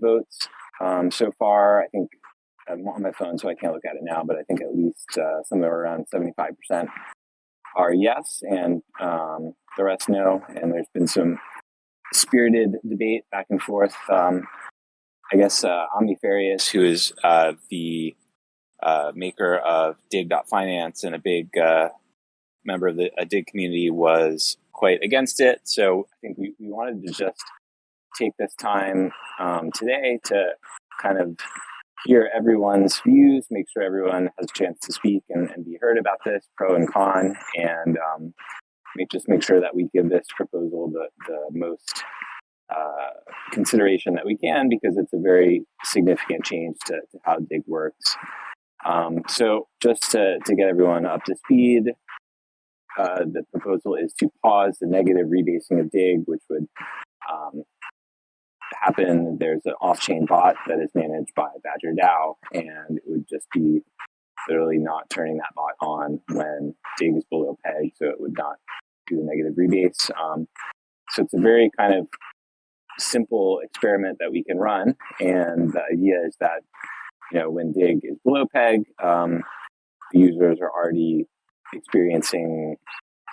votes. So far, I think I'm on my phone, so I can't look at it now, but I think at least somewhere around 75% are yes, and the rest no. And there's been some spirited debate back and forth. I guess Omnifarious, who is the maker of DIGG.finance and a big member of the DIGG community, was quite against it. So I think we wanted to just take this time today to kind of hear everyone's views, make sure everyone has a chance to speak and be heard about this, pro and con, and make sure that we give this proposal the most consideration that we can, because it's a very significant change to how DIGG works. So just to get everyone up to speed, the proposal is to pause the negative rebasing of DIGG, which would happen. There's an off-chain bot that is managed by Badger DAO, and it would just be literally not turning that bot on when DIGG is below peg, so it would not do the negative rebase. So it's a very kind of simple experiment that we can run, and the idea is that, you know, when DIGG is below peg, the users are already experiencing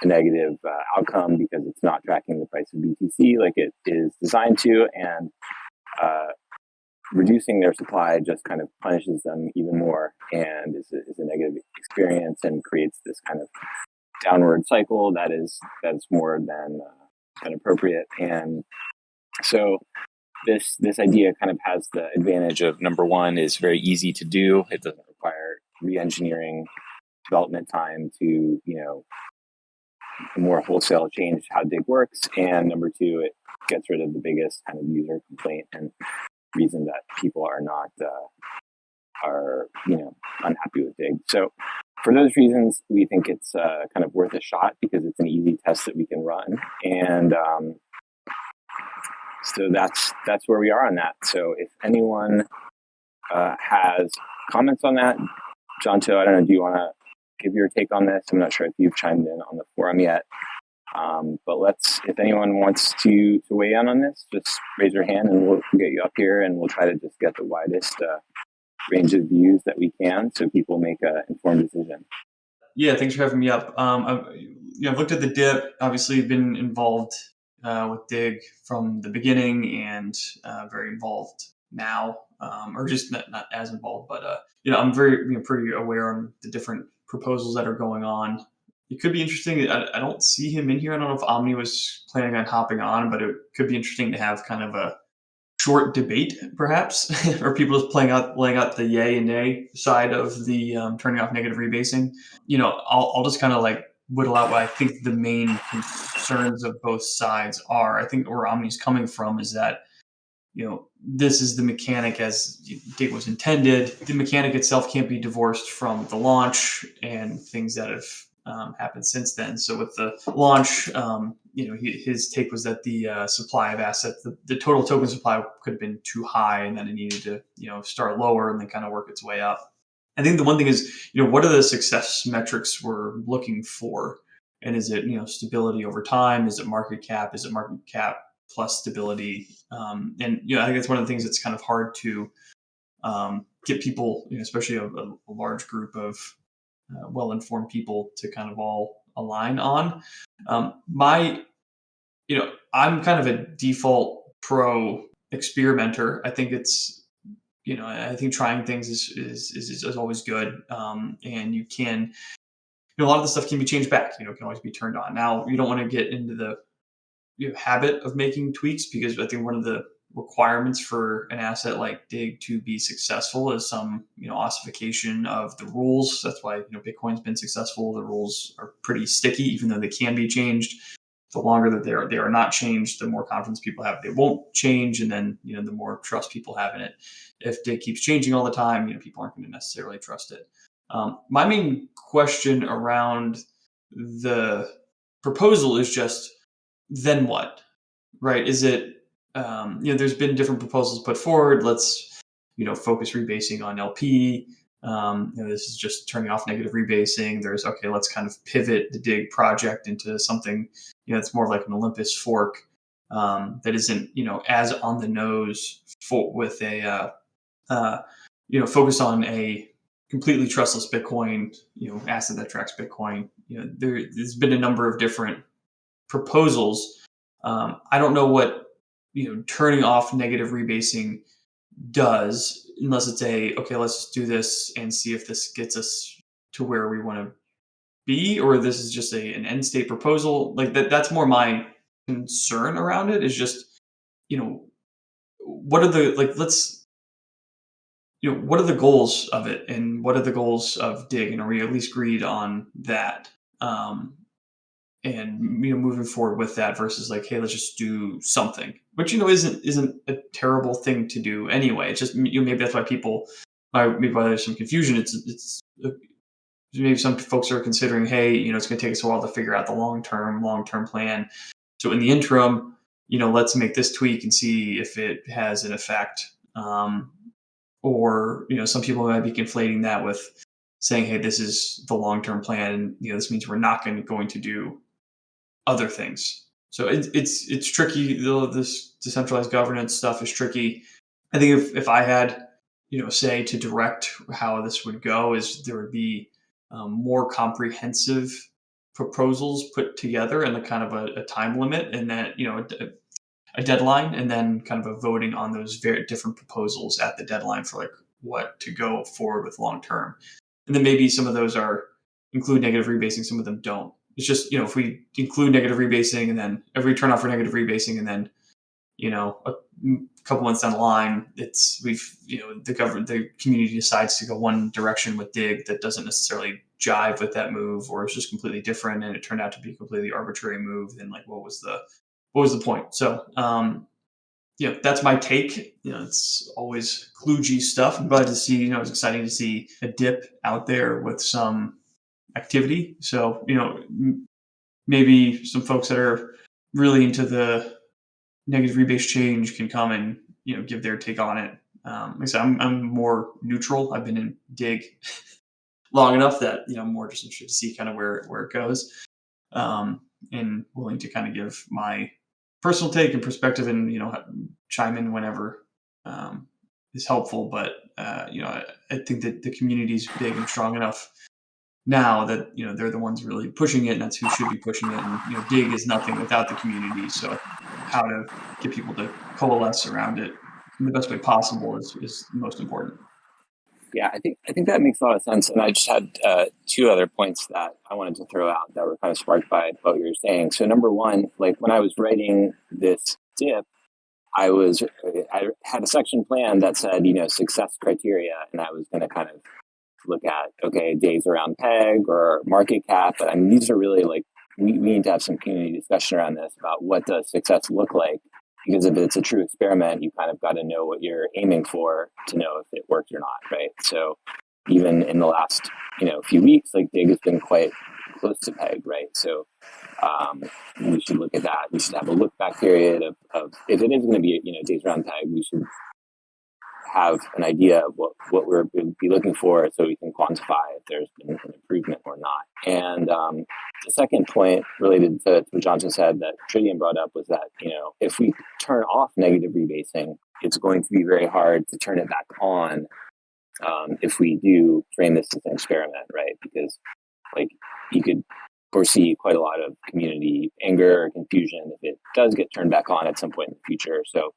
a negative outcome because it's not tracking the price of BTC like it is designed to, and reducing their supply just kind of punishes them even more and is a negative experience and creates this kind of downward cycle that's more than appropriate. And so this idea kind of has the advantage of, number one, is very easy to do. It doesn't require re-engineering development time to, you know, more wholesale change how DIGG works. And number two, it gets rid of the biggest kind of user complaint and reason that people are not unhappy with DIGG. So for those reasons, we think it's kind of worth a shot because it's an easy test that we can run. And so that's where we are on that. So if anyone has comments on that, Jonto, I don't know, do you want to give your take on this? I'm not sure if you've chimed in on the forum yet, but if anyone wants to weigh in on this, just raise your hand and we'll get you up here, and we'll try to just get the widest range of views that we can so people make an informed decision. Yeah, thanks for having me up. I've looked at the dip. Obviously, been involved with DIGG from the beginning, and very involved now, or just not as involved, but I'm very pretty aware on the different proposals that are going on. It could be interesting. I don't see him in here. I don't know if Omni was planning on hopping on, but it could be interesting to have kind of a short debate, perhaps, or people just laying out the yay and nay side of the turning off negative rebasing. I'll just kind of like whittle out what I think the main concerns of both sides are. I think where Omni's coming from is that, this is the mechanic as DIGG was intended. The mechanic itself can't be divorced from the launch and things that have happened since then. So with the launch, his take was that the supply of assets, the total token supply could have been too high, and then it needed to, start lower and then kind of work its way up. I think the one thing is, what are the success metrics we're looking for? And is it, stability over time? Is it market cap? Is it market cap plus stability? And, I think that's one of the things that's kind of hard to get people, especially a large group of well-informed people to kind of all align on. I'm kind of a default pro experimenter. I think it's, I think trying things is always good. And you can, a lot of the stuff can be changed back, can always be turned on. Now, you don't want to get into the habit of making tweaks, because I think one of the requirements for an asset like DIGG to be successful is some, ossification of the rules. That's why, Bitcoin's been successful. The rules are pretty sticky, even though they can be changed. The longer that they are not changed, the more confidence people have they won't change, and then the more trust people have in it. If DIGG keeps changing all the time, people aren't going to necessarily trust it. My main question around the proposal is just, then what, right? Is it, there's been different proposals put forward. Let's, focus rebasing on LP. This is just turning off negative rebasing. There's, let's kind of pivot the DIGG project into something, it's more like an Olympus fork. that isn't, as on the nose with a, focus on a completely trustless Bitcoin, asset that tracks Bitcoin. There's been a number of different proposals. I don't know what, turning off negative rebasing does, unless it's okay, let's just do this and see if this gets us to where we want to be, or this is just an end state proposal. Like that's more my concern around it, is just, what are the, like, let's, what are the goals of it, and what are the goals of DIGG, and are we at least agreed on that? And moving forward with that versus like, hey, let's just do something, which isn't a terrible thing to do anyway. It's just, maybe that's why maybe why there's some confusion. It's maybe some folks are considering, hey, it's going to take us a while to figure out the long term plan. So in the interim, let's make this tweak and see if it has an effect. Or some people might be conflating that with saying, hey, this is the long term plan, and this means we're not going to do other things. So it's tricky. This decentralized governance stuff is tricky. I think if I had, say, to direct how this would go, is there would be more comprehensive proposals put together, and a kind of a time limit, and that a deadline, and then kind of a voting on those very different proposals at the deadline for like what to go forward with long term. And then maybe some of those include negative rebasing, some of them don't. It's just, if we include negative rebasing, and then if we turn off for negative rebasing, and then, a couple months down the line, the community decides to go one direction with DIGG that doesn't necessarily jive with that move, or it's just completely different, and it turned out to be a completely arbitrary move, then like, what was the point? So, that's my take. It's always kludgy stuff. I'm glad to see, it's exciting to see a dip out there with some activity. So, maybe some folks that are really into the negative rebase change can come and, give their take on it. Like I said, I'm more neutral. I've been in DIGG long enough that, I'm more just interested to see kind of where it goes, and willing to kind of give my personal take and perspective, and, chime in whenever is helpful. But, I think that the community is big and strong enough now that they're the ones really pushing it, and that's who should be pushing it. And DIGG is nothing without the community. So how to get people to coalesce around it in the best way possible is most important. Yeah, I think that makes a lot of sense. And I just had two other points that I wanted to throw out that were kind of sparked by what you were saying. So number one, like when I was writing this dip, I had a section plan that said, success criteria, and I was going to kind of look at, okay, days around peg or market cap. But I mean, these are really like, we need to have some community discussion around this about what does success look like, because if it's a true experiment, you kind of got to know what you're aiming for to know if it worked or not, right? So even in the last, few weeks, like DIGG has been quite close to peg, right? So we should look at that. We should have a look back period of if it is going to be, days around peg, we should have an idea of what we're going to be looking for, so we can quantify if there's been an improvement or not. And the second point related to what Johnson said that Tridian brought up was that, if we turn off negative rebasing, it's going to be very hard to turn it back on if we do frame this as an experiment, right? Because like you could foresee quite a lot of community anger or confusion if it does get turned back on at some point in the future. So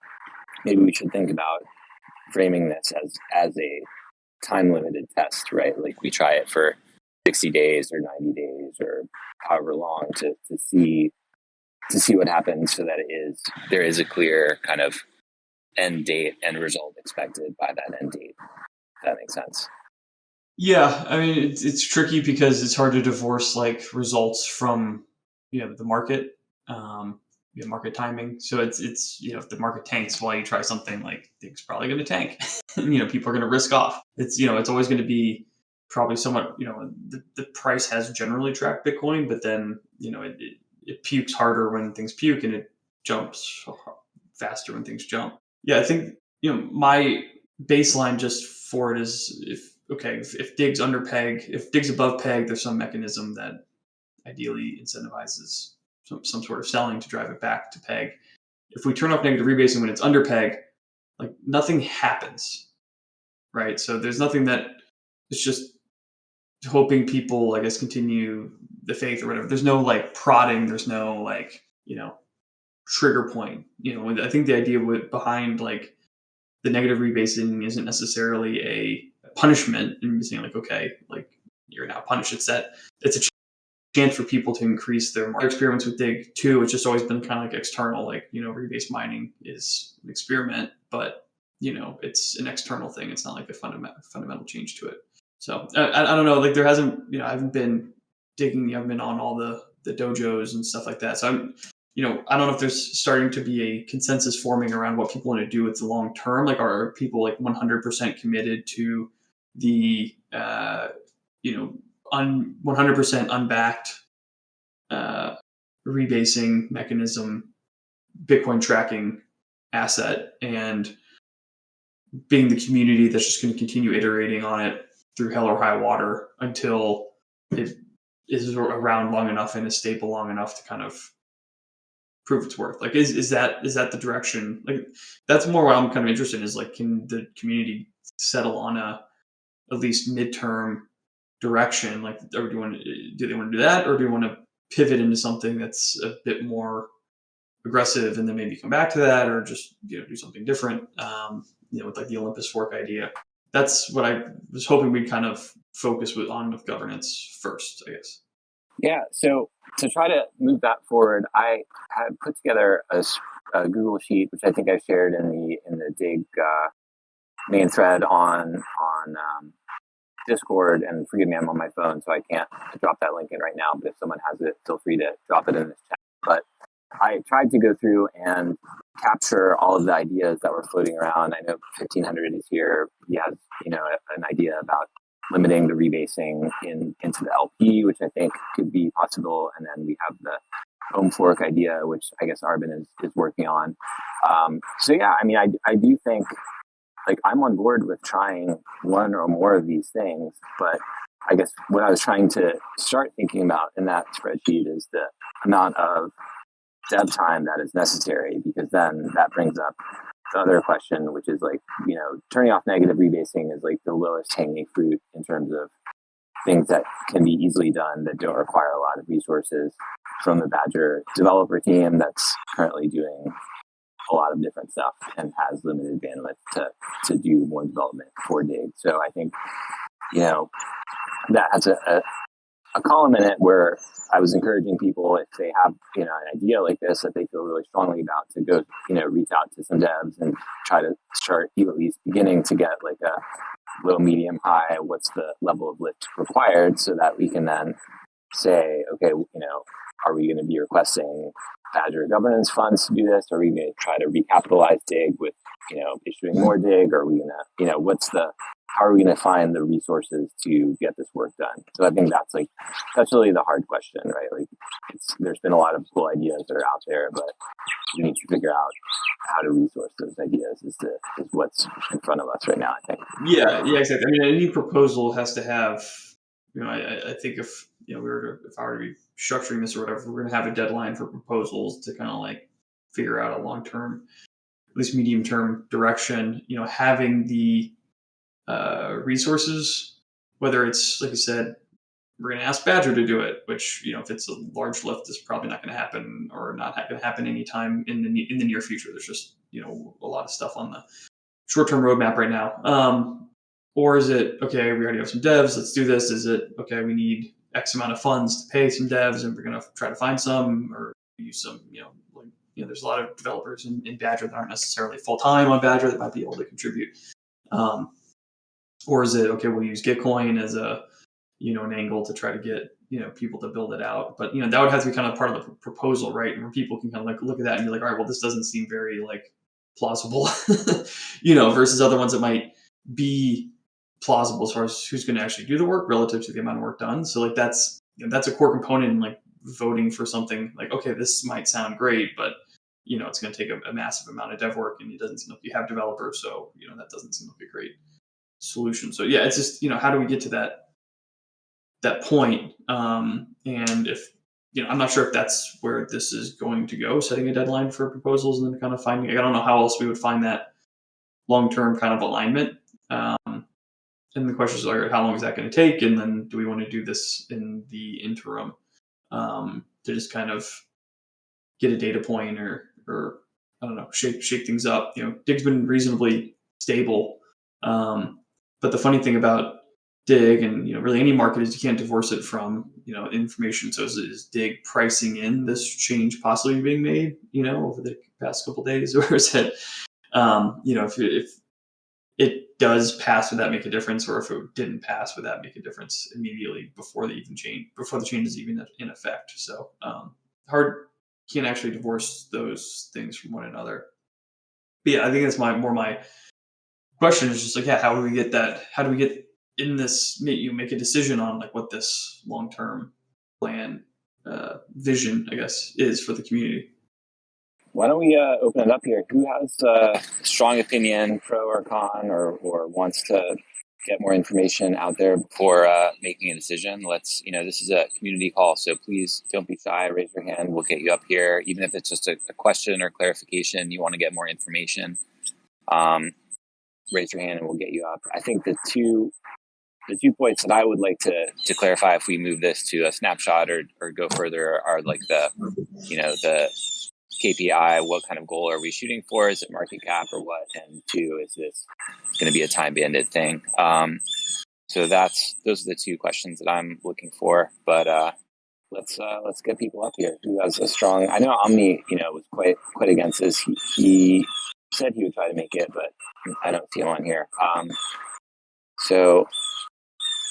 maybe we should think about framing this as a time limited test, right? Like we try it for 60 days or 90 days or however long to see what happens, so that there is a clear kind of end date and result expected by that end date. If that makes sense. Yeah, I mean, it's tricky because it's hard to divorce like results from the market, market timing. So it's if the market tanks while you try something, like it's probably going to tank. People are going to risk off. It's it's always going to be probably somewhat the price has generally tracked Bitcoin, but then it pukes harder when things puke, and it jumps faster when things jump. Yeah, I think my baseline just for it is if DIGG's under peg, if DIGG's above peg, there's some mechanism that ideally incentivizes some sort of selling to drive it back to peg. if we turn off negative rebasing when it's under peg, like nothing happens, right? So there's nothing that it's just hoping people, I guess, continue the faith or whatever. There's no like prodding. There's no like, trigger point. I think the idea behind like the negative rebasing isn't necessarily a punishment and saying like, okay, like you're now punished. It's a chance for people to increase their experiments with dig too. It's just always been kind of like external, like, rebase mining is an experiment, but it's an external thing. It's not like a fundamental change to it. So I don't know, like there hasn't, I haven't been digging, I've been on all the dojos and stuff like that. So I don't know if there's starting to be a consensus forming around what people want to do with the long term. Like, are people like 100% committed to the, 100% unbacked rebasing mechanism, Bitcoin tracking asset, and being the community that's just going to continue iterating on it through hell or high water until it is around long enough and is stable long enough to kind of prove its worth? Like, is that the direction? Like, that's more what I'm kind of interested in, is like, can the community settle on at least midterm direction? Like, do they want to do that, or do we want to pivot into something that's a bit more aggressive and then maybe come back to that, or just do something different? With like the Olympus fork idea. That's what I was hoping we'd kind of focus on with governance first, I guess. Yeah. So to try to move that forward, I had put together a Google sheet, which I think I shared in the DIGG main thread on Discord. And forgive me, I'm on my phone, so I can't drop that link in right now. But if someone has it, feel free to drop it in this chat. But I tried to go through and capture all of the ideas that were floating around. I know 1500 is here. He has, an idea about limiting the rebasing into the LP, which I think could be possible. And then we have the home fork idea, which I guess Arben is working on. So yeah, I mean, I do think, like, I'm on board with trying one or more of these things, but I guess what I was trying to start thinking about in that spreadsheet is the amount of dev time that is necessary, because then that brings up the other question, which is like, turning off negative rebasing is like the lowest hanging fruit in terms of things that can be easily done that don't require a lot of resources from the Badger developer team that's currently doing a lot of different stuff and has limited bandwidth to do more development for DIGG. So I think, that has a column in it where I was encouraging people, if they have, an idea like this that they feel really strongly about, to go, reach out to some devs and try to start at least beginning to get like a low, medium, high, what's the level of lift required, so that we can then say, okay, are we going to be requesting Badger governance funds to do this? Are we going to try to recapitalize DIGG with, issuing more DIGG? Or are we going to, how are we going to find the resources to get this work done? So I think that's really the hard question, right? Like, there's been a lot of cool ideas that are out there, but we need to figure out how to resource those ideas is what's in front of us right now, I think. Yeah, exactly. I mean, any proposal has to have, I think if I were to be structuring this or whatever, we're going to have a deadline for proposals to kind of like figure out a long-term, at least medium-term direction. Having the resources, whether it's, like you said, we're going to ask Badger to do it, which, if it's a large lift, is probably not going to happen, or not going to happen anytime in the near future. There's just, a lot of stuff on the short-term roadmap right now. Or is it, okay, we already have some devs, let's do this? Is it, okay, we need X amount of funds to pay some devs, and we're going to try to find some, or use some, there's a lot of developers in Badger that aren't necessarily full-time on Badger that might be able to contribute. Or is it, okay, we'll use Gitcoin as a, an angle to try to get, people to build it out. But, that would have to be kind of part of the proposal, right? And where people can kind of like look at that and be like, all right, well, this doesn't seem very like plausible, versus other ones that might be plausible as far as who's going to actually do the work relative to the amount of work done. So like, that's a core component in like voting for something like, okay, this might sound great, but it's going to take a massive amount of dev work, and it doesn't seem like you have developers. So, that doesn't seem like a great solution. So yeah, it's just, how do we get to that point? And if I'm not sure if that's where this is going to go, setting a deadline for proposals and then kind of finding. I don't know how else we would find that long-term kind of alignment. And the questions are, how long is that going to take? And then do we want to do this in the interim to just kind of get a data point or I don't know, shake things up. Dig's been reasonably stable. But the funny thing about Dig and really any market is you can't divorce it from information. So is Dig pricing in this change possibly being made over the past couple of days, or is it if it does pass, would that make a difference, or if it didn't pass, would that make a difference immediately before the change is even in effect? So hard, can't actually divorce those things from one another. But yeah, I think that's my question is just like, yeah, how do we get that? How do we get in this? Make a decision on like what this long term plan vision, I guess, is for the community. Why don't we open it up here? Who has a strong opinion, pro or con, or wants to get more information out there before making a decision? This is a community call, so please don't be shy. Raise your hand. We'll get you up here, even if it's just a question or clarification. You want to get more information. Raise your hand and we'll get you up. I think the two points that I would like to clarify if we move this to a snapshot or go further are like the KPI, what kind of goal are we shooting for? Is it market cap or what? And two, is this going to be a time banded thing? So those are the two questions that I'm looking for. But let's get people up here. Who has a strong? I know Omni, was quite against this. He said he would try to make it, but I don't see him on here. So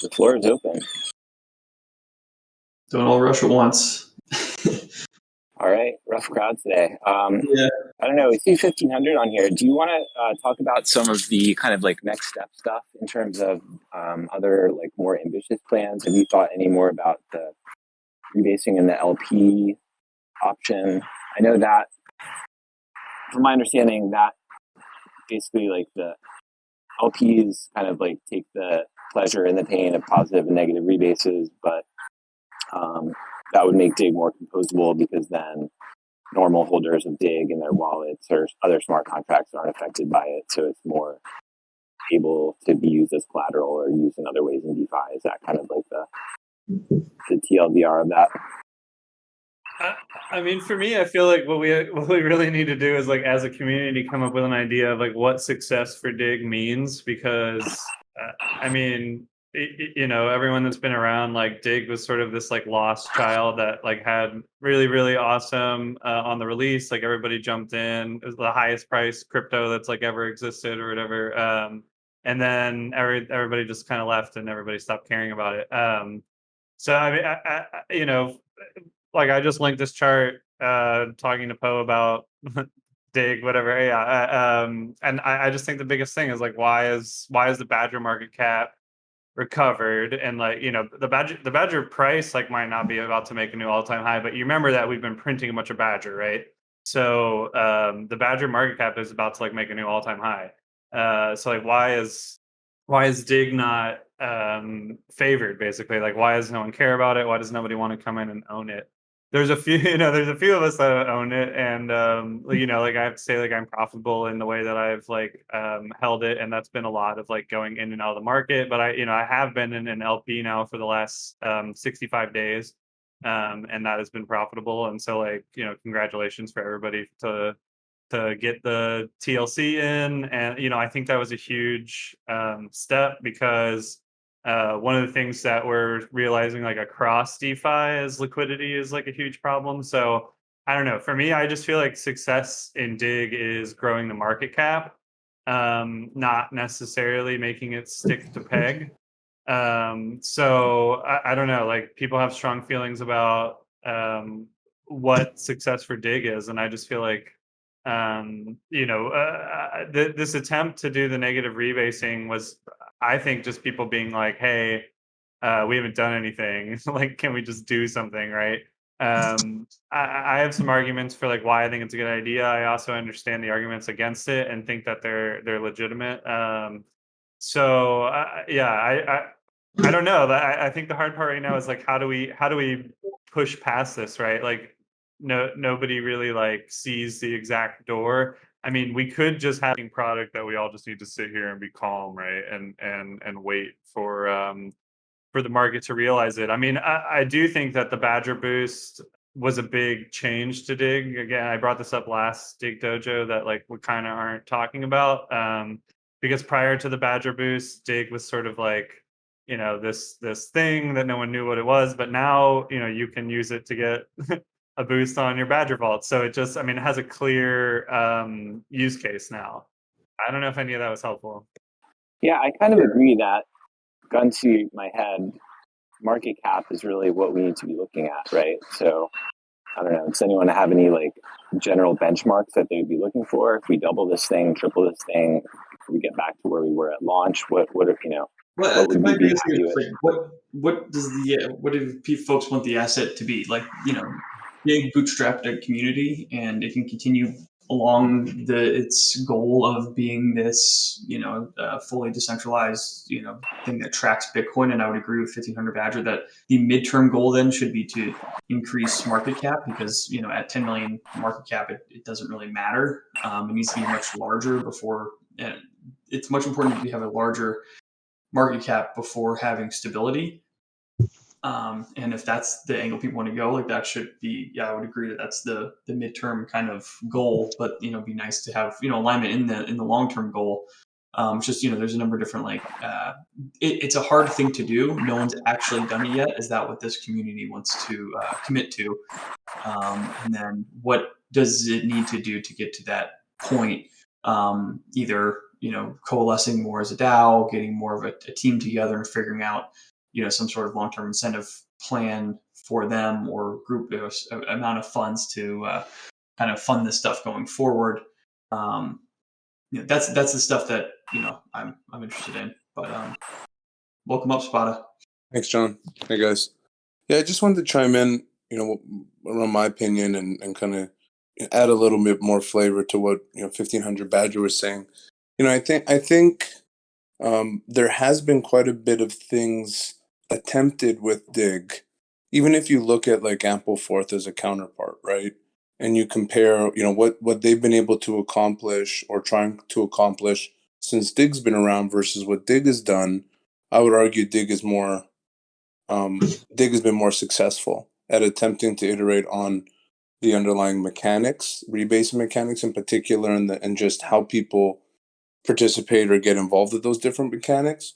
the floor is open. Don't all rush at once. All right, rough crowd today. Yeah. I don't know. We see 1,500 on here. Do you want to talk about some of the kind of like next step stuff in terms of other like more ambitious plans? Have you thought any more about the rebasing in the LP option? I know that, from my understanding, that basically like the LPs kind of like take the pleasure and the pain of positive and negative rebases, but that would make DIGG more composable because then normal holders of DIGG and their wallets or other smart contracts aren't affected by it. So it's more able to be used as collateral or used in other ways in DeFi. Is that kind of like the TLDR of that? I mean, for me, I feel like what we really need to do is like as a community come up with an idea of like what success for DIGG means, because I mean, everyone that's been around, like DIGG was sort of this like lost child that like had really awesome on the release. Like everybody jumped in. It was the highest price crypto that's like ever existed or whatever. And then everybody just kind of left and everybody stopped caring about it. So I mean, like I just linked this chart talking to Poe about DIGG, whatever. Yeah. And I just think the biggest thing is like why is the Badger market cap recovered, and like the Badger price like might not be about to make a new all-time high, but you remember that we've been printing a bunch of Badger, right? So the Badger market cap is about to like make a new all-time high. So like why is DIGG not favored, basically? Like why does no one care about it? Why does nobody want to come in and own it? There's a few of us that own it, and like I have to say, like I'm profitable in the way that I've like held it, and that's been a lot of like going in and out of the market. But I have been in an LP now for the last 65 days, and that has been profitable. And so like congratulations for everybody to get the TLC in, and I think that was a huge step, because one of the things that we're realizing like across DeFi is liquidity is like a huge problem. So I don't know. For me, I just feel like success in DIGG is growing the market cap, not necessarily making it stick to peg. So I don't know. Like people have strong feelings about what success for DIGG is, and I just feel like this attempt to do the negative rebasing was, I think, just people being like, hey, we haven't done anything. Like, can we just do something, right? I have some arguments for like why I think it's a good idea. I also understand the arguments against it and think that they're legitimate. I don't know. I think the hard part right now is like how do we push past this, right? Like nobody really like sees the exact door. I mean, we could just have a product that we all just need to sit here and be calm, right? And wait for the market to realize it. I mean, I do think that the Badger boost was a big change to Dig. Again, I brought this up last Dig Dojo that like we kind of aren't talking about, because prior to the Badger boost, Dig was sort of like, you know, this thing that no one knew what it was, but now, you know, you can use it to get a boost on your Badger vault. So it just, I mean, it has a clear use case now. I don't know if any of that was helpful. Yeah, I kind of agree that, gun to my head, market cap is really what we need to be looking at, right? So I don't know, does anyone have any like general benchmarks that they would be looking for? If we double this thing, triple this thing, we get back to where we were at launch, what if, you know, Well, what would my we be biggest thing happy is with? like, what does what do folks want the asset to be? Like, you know, big bootstrapped a community, and it can continue along its goal of being this, you know, fully decentralized, you know, thing that tracks Bitcoin. And I would agree with 1500 Badger that the midterm goal then should be to increase market cap, because, you know, at 10 million market cap, it doesn't really matter. It needs to be much larger before. It's much important that we have a larger market cap before having stability. And if that's the angle people want to go, like that should be, yeah, I would agree that that's the midterm kind of goal. But, you know, it'd be nice to have, you know, alignment in the long term goal. It's just, you know, there's a number of different like it's a hard thing to do. No one's actually done it yet. Is that what this community wants to commit to? And then what does it need to do to get to that point? Either, you know, coalescing more as a DAO, getting more of a team together, and figuring out, you know, some sort of long-term incentive plan for them, or group amount of funds to kind of fund this stuff going forward. You know, that's the stuff that, you know, I'm interested in. But welcome up, Spada. Thanks, John. Hey guys. Yeah, I just wanted to chime in, you know, around my opinion and kind of add a little bit more flavor to what, you know, 1500 Badger was saying. You know, I think there has been quite a bit of things attempted with Dig, even if you look at like Ampleforth as a counterpart, right? And you compare, you know, what they've been able to accomplish or trying to accomplish since Dig's been around versus what Dig has done. I would argue Dig has been more successful at attempting to iterate on the underlying mechanics, rebasing mechanics in particular, and just how people participate or get involved with those different mechanics.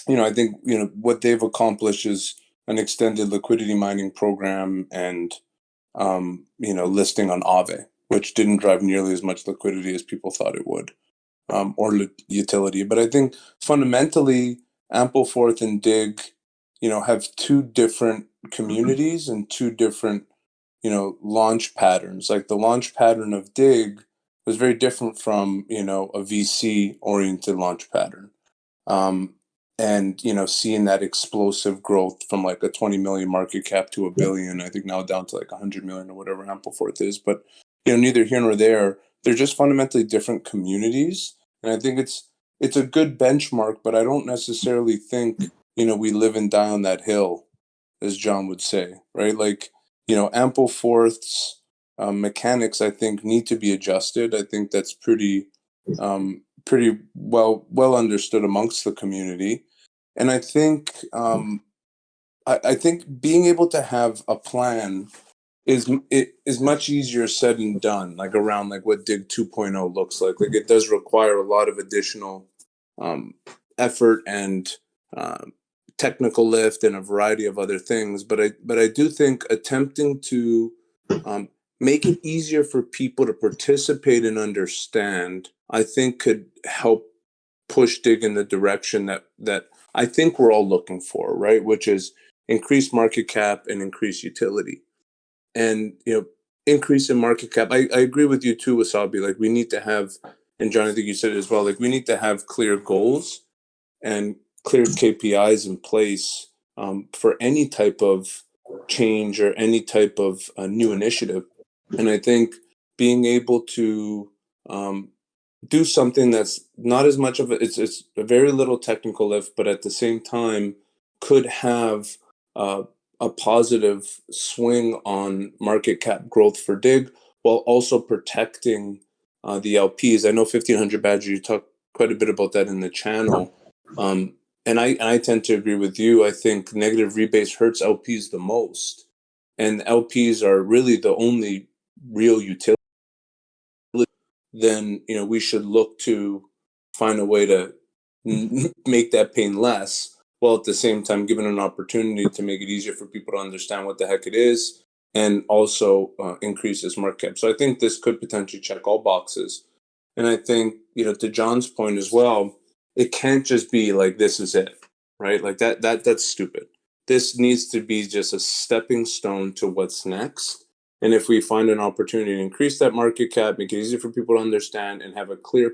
You know, I think, you know, what they've accomplished is an extended liquidity mining program and, you know, listing on Aave, which didn't drive nearly as much liquidity as people thought it would, or utility. But I think fundamentally, Ampleforth and Dig, you know, have two different communities and two different, you know, launch patterns. Like the launch pattern of Dig was very different from, you know, a VC oriented launch pattern. And, you know, seeing that explosive growth from like a 20 million market cap to $1 billion, I think now down to like 100 million or whatever Ampleforth is. But, you know, neither here nor there. They're just fundamentally different communities. And I think it's a good benchmark, but I don't necessarily think, you know, we live and die on that hill, as John would say, right? Like, you know, Ampleforth's mechanics, I think, need to be adjusted. I think that's pretty well understood amongst the community. And I think I think being able to have a plan is much easier said than done, like around like what Dig 2.0 looks like. Like it does require a lot of additional effort and technical lift and a variety of other things. But I do think attempting to make it easier for people to participate and understand, I think could help push Dig in the direction that I think we're all looking for, right? Which is increased market cap and increased utility. And, you know, increase in market cap. I agree with you too, Wasabi. Like we need to have, and John, I think you said it as well, like we need to have clear goals and clear KPIs in place for any type of change or any type of new initiative. And I think being able to do something that's not as much of it's a very little technical lift, but at the same time could have a a positive swing on market cap growth for DIGG while also protecting the LPs. I know 1500 Badger, you talked quite a bit about that in the channel. And I tend to agree with you. I think negative rebase hurts LPs the most. And LPs are really the only real utility. Then, we should look to find a way to make that pain less, while at the same time giving an opportunity to make it easier for people to understand what the heck it is, and also increase its market cap. So I think this could potentially check all boxes. And I think, to John's point as well, it can't just be like, this is it, right? Like that's stupid. This needs to be just a stepping stone to what's next. And if we find an opportunity to increase that market cap, make it easier for people to understand, and have a clear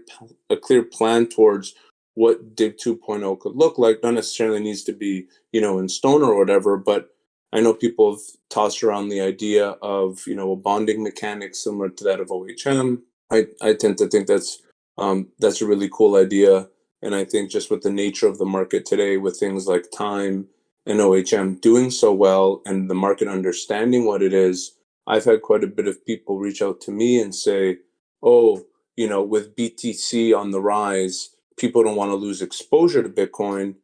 plan towards what DIGG 2.0 could look like, not necessarily needs to be, in stone or whatever, but I know people have tossed around the idea of, a bonding mechanic similar to that of OHM. I tend to think that's a really cool idea. And I think just with the nature of the market today, with things like time and OHM doing so well and the market understanding what it is, I've had quite a bit of people reach out to me and say, oh, with BTC on the rise, people don't want to lose exposure to Bitcoin.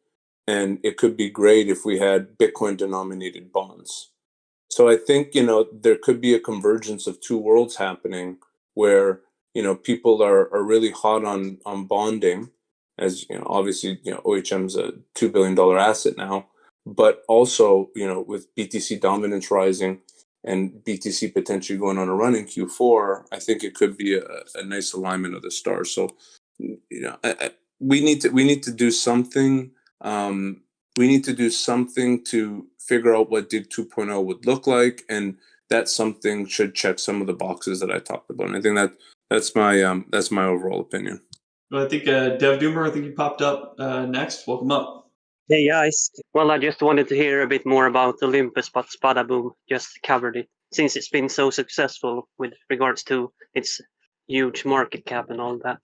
And it could be great if we had Bitcoin denominated bonds. So I think, there could be a convergence of two worlds happening where, people are really hot on bonding, as, obviously, OHM's a $2 billion asset now, but also, with BTC dominance rising and BTC potentially going on a run in Q4, I think it could be a nice alignment of the stars. So, we need to do something. We need to do something to figure out what DIGG 2.0 would look like, and that something should check some of the boxes that I talked about. And I think that's my overall opinion. Well, I think Dev Doomer, I think you popped up next. Welcome up. Hey guys, well, I just wanted to hear a bit more about Olympus, but Spadaboom just covered it, since it's been so successful with regards to its huge market cap and all that.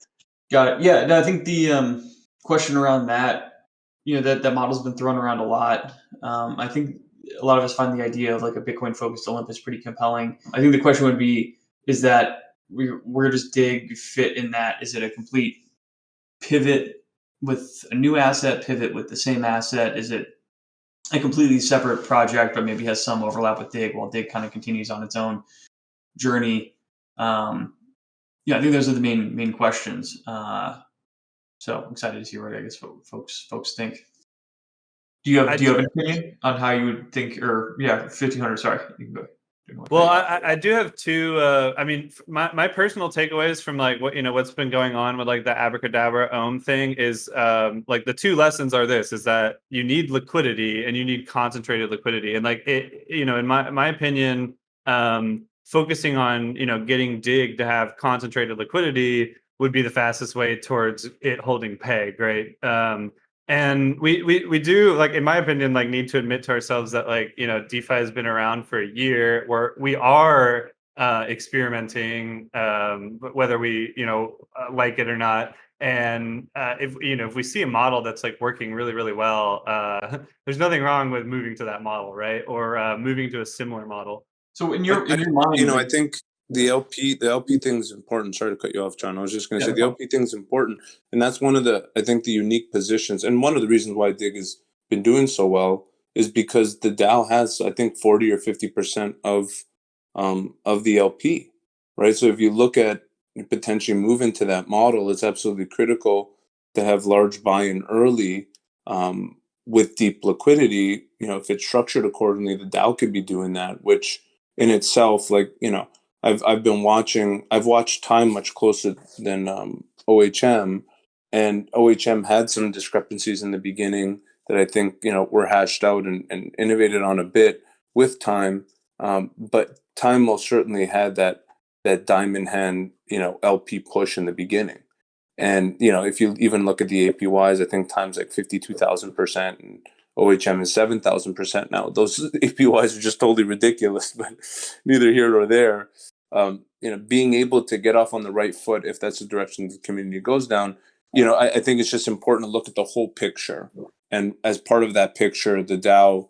Got it. Yeah, no, I think the question around that, that model's been thrown around a lot. I think a lot of us find the idea of like a Bitcoin-focused Olympus pretty compelling. I think the question would be, is that where does DIGG fit in that? Is it a complete pivot with a new asset, pivot with the same asset? Is it a completely separate project, but maybe has some overlap with DIGG while DIGG kind of continues on its own journey? I think those are the main questions. So I'm excited to see what I guess folks think. Do you have an opinion on how you would think, or 1500? Sorry, you can go. Well, I do have two. I mean, my personal takeaways from like what's been going on with like the Abracadabra Ohm thing is like the two lessons are is that you need liquidity and you need concentrated liquidity, and like it, in my opinion, focusing on getting DIGG to have concentrated liquidity would be the fastest way towards it holding peg, right? And we do, like, in my opinion, like, need to admit to ourselves that, like, DeFi has been around for a year, where we are experimenting, whether we like it or not. And if we see a model that's like working really, really well, there's nothing wrong with moving to that model, right? Or moving to a similar model. So in your mind, I think the LP thing is important. Sorry to cut you off, John. I was just going to say the LP thing is important, and that's one of the unique positions, and one of the reasons why DIGG has been doing so well is because the DAO has, I think, 40 or 50% of the LP, right? So if you look at potentially moving to that model, it's absolutely critical to have large buy-in early with deep liquidity. If it's structured accordingly, the DAO could be doing that, which in itself, like, I've watched time much closer than OHM, and OHM had some discrepancies in the beginning that I think were hashed out and innovated on a bit with time, but time most certainly had that diamond hand LP push in the beginning. And if you even look at the APYs, I think time's like 52,000%, and OHM is 7,000% now. Those APYs are just totally ridiculous, but neither here nor there. Being able to get off on the right foot, if that's the direction the community goes down, I think it's just important to look at the whole picture. And as part of that picture, the DAO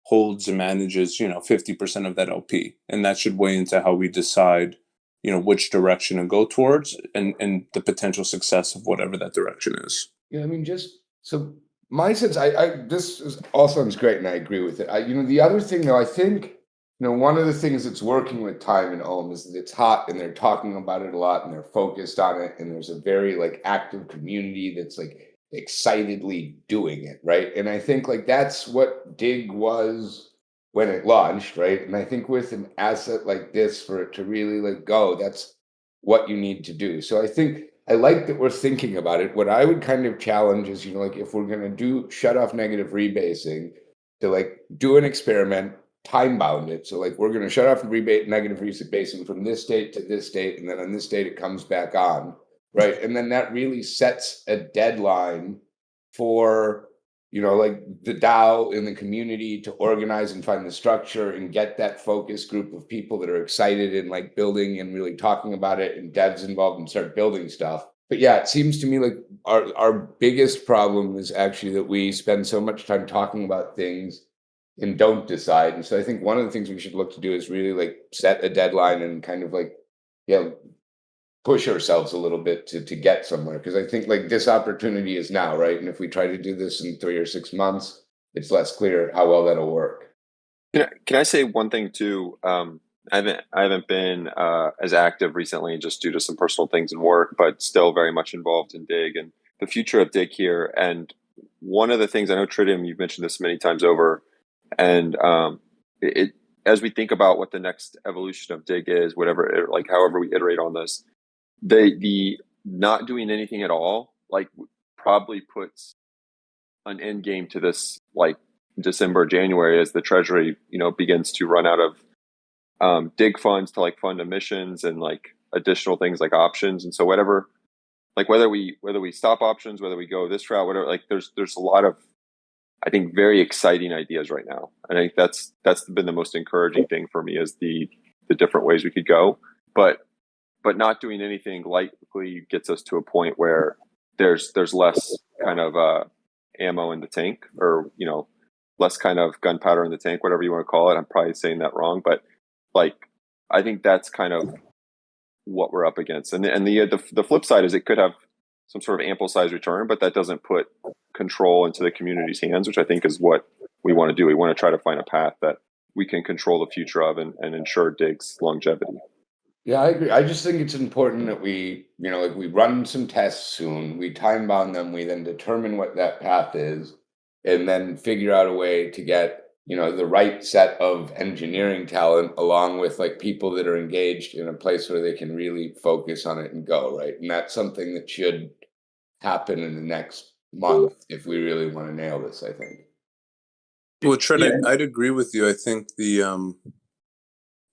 holds and manages, 50% of that LP. And that should weigh into how we decide, which direction to go towards and the potential success of whatever that direction is. Yeah, I mean, just so my sense, all sounds great, and I agree with it. The other thing though, I think, one of the things that's working with time and Ohm is that it's hot, and they're talking about it a lot, and they're focused on it, and there's a very like active community that's like excitedly doing it, right? And I think like that's what DIGG was when it launched, right? And I think with an asset like this, for it to really like go, that's what you need to do. So I think I like that we're thinking about it. What I would kind of challenge is, like if we're going to shut off negative rebasing, to like do an experiment, time bound it. So like we're going to shut off negative rebasing from this date to this date, and then on this date it comes back on, right? And then that really sets a deadline for like the DAO in the community to organize and find the structure and get that focus group of people that are excited and like building and really talking about it, and devs involved and start building stuff. But yeah, it seems to me like our biggest problem is actually that we spend so much time talking about things and don't decide. And so I think one of the things we should look to do is really like set a deadline and kind of like, push ourselves a little bit to get somewhere. Because I think like this opportunity is now, right? And if we try to do this in 3 or 6 months, it's less clear how well that'll work. Can I say one thing too? I haven't been as active recently just due to some personal things in work, but still very much involved in DIGG and the future of DIGG here. And one of the things, I know Tridium, you've mentioned this many times over, and as we think about what the next evolution of DIGG is, however we iterate on this, the not doing anything at all probably puts an end game to this December, January, as the treasury begins to run out of DIGG funds to fund emissions and additional things like options. And so whether we stop options, whether we go this route, whatever, there's a lot of, I think, very exciting ideas right now. And I think that's been the most encouraging thing for me, is the different ways we could go. But not doing anything likely gets us to a point where there's less kind of ammo in the tank, or less kind of gunpowder in the tank, whatever you want to call it. I'm probably saying that wrong, but I think that's kind of what we're up against. And the flip side is it could have some sort of ample size return, but that doesn't put control into the community's hands, which I think is what we want to do. We want to try to find a path that we can control the future of and ensure DIGG's longevity. Yeah, I agree. I just think it's important that we, we run some tests soon, we time bound them, we then determine what that path is, and then figure out a way to get, the right set of engineering talent, along with people that are engaged in a place where they can really focus on it and go, right? And that's something that should happen in the next month if we really want to nail this, I think. Well, Trent, I'd agree with you. I think the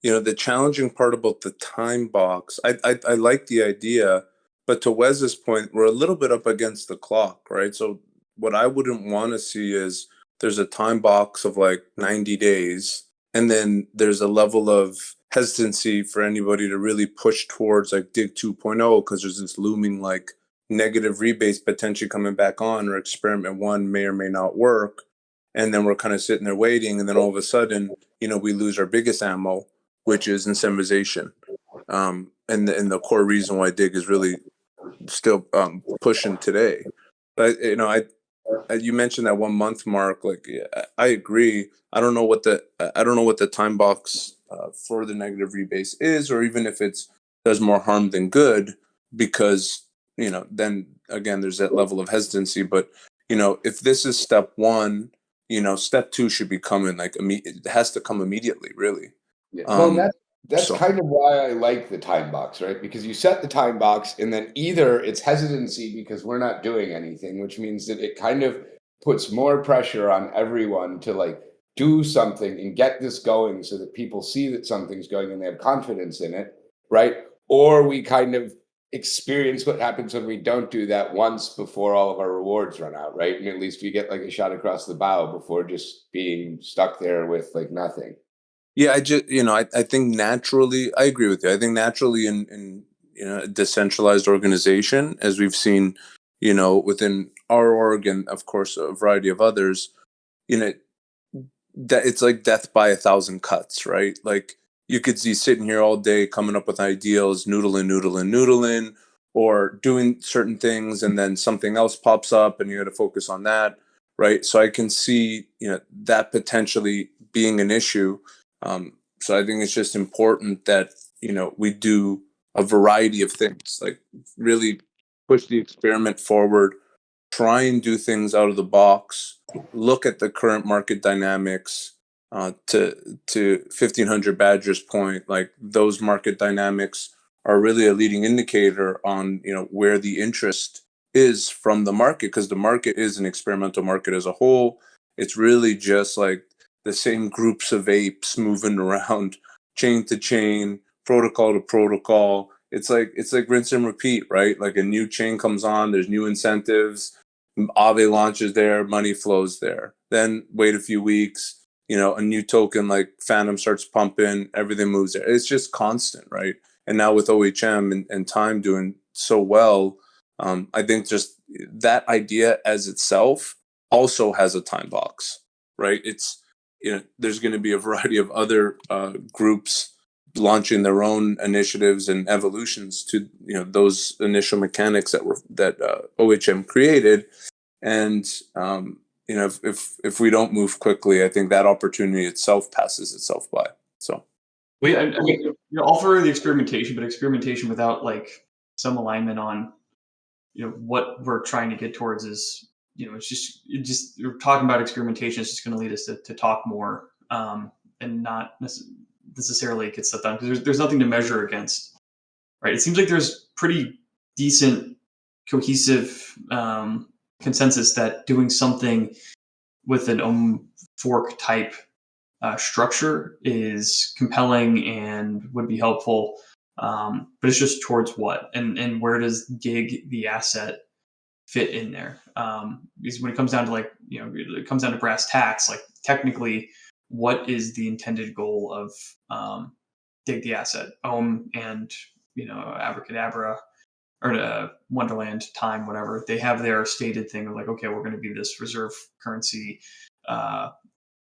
the challenging part about the time box, I like the idea, but to Wes's point, we're a little bit up against the clock, right? So what I wouldn't want to see is there's a time box of 90 days, and then there's a level of hesitancy for anybody to really push towards DIGG 2.0, because there's this looming negative rebase potentially coming back on, or experiment 1 may or may not work. And then we're kind of sitting there waiting, and then all of a sudden, we lose our biggest ammo, which is incentivization. And the core reason why DIGG is really still pushing today. But you mentioned that 1 month mark. I agree. I don't know what the time box for the negative rebase is, or even if it's does more harm than good, because then again there's that level of hesitancy. But if this is step 1, step 2 should be coming it has to come immediately, really. Yeah. Well, that's kind of why I like the time box, right? Because you set the time box, and then either it's hesitancy because we're not doing anything, which means that it kind of puts more pressure on everyone to do something and get this going, so that people see that something's going and they have confidence in it, right? Or we kind of experience what happens when we don't do that once before all of our rewards run out, right? And at least we get a shot across the bow before just being stuck there with nothing. Yeah, I think naturally, I agree with you. I think naturally in a decentralized organization, as we've seen, within our org and of course a variety of others, it's like death by 1,000 cuts, right? Like you could see sitting here all day coming up with ideas, noodling, or doing certain things, and then something else pops up, and you got to focus on that, right? So I can see, that potentially being an issue. So I think it's just important that we do a variety of things, like really push the experiment forward, try and do things out of the box, look at the current market dynamics. To 1500 Badger's point, like those market dynamics are really a leading indicator on where the interest is from the market, because the market is an experimental market as a whole. It's really just like the same groups of apes moving around chain to chain, protocol to protocol. It's like rinse and repeat, right? Like a new chain comes on, there's new incentives, Aave launches there, money flows there. Then wait a few weeks, a new token like Phantom starts pumping, everything moves there. It's just constant, right? And now with OHM and Time doing so well, I think just that idea as itself also has a time box, right? It's there's going to be a variety of other groups launching their own initiatives and evolutions to those initial mechanics that OHM created, and if we don't move quickly, I think that opportunity itself passes itself by. So I mean, you're all for the experimentation, but experimentation without like some alignment on what we're trying to get towards is it's just you're talking about experimentation is just going to lead us to talk more and not necessarily get stuff done, because there's nothing to measure against, right? It seems like there's pretty decent cohesive consensus that doing something with an fork type structure is compelling and would be helpful, but it's just towards what, and where does DIGG the asset fit in there? Because when it comes down to it comes down to brass tacks, like technically, what is the intended goal of DIGG the asset? And Abracadabra or Wonderland, Time, whatever, they have their stated thing of like, okay, we're going to be this reserve currency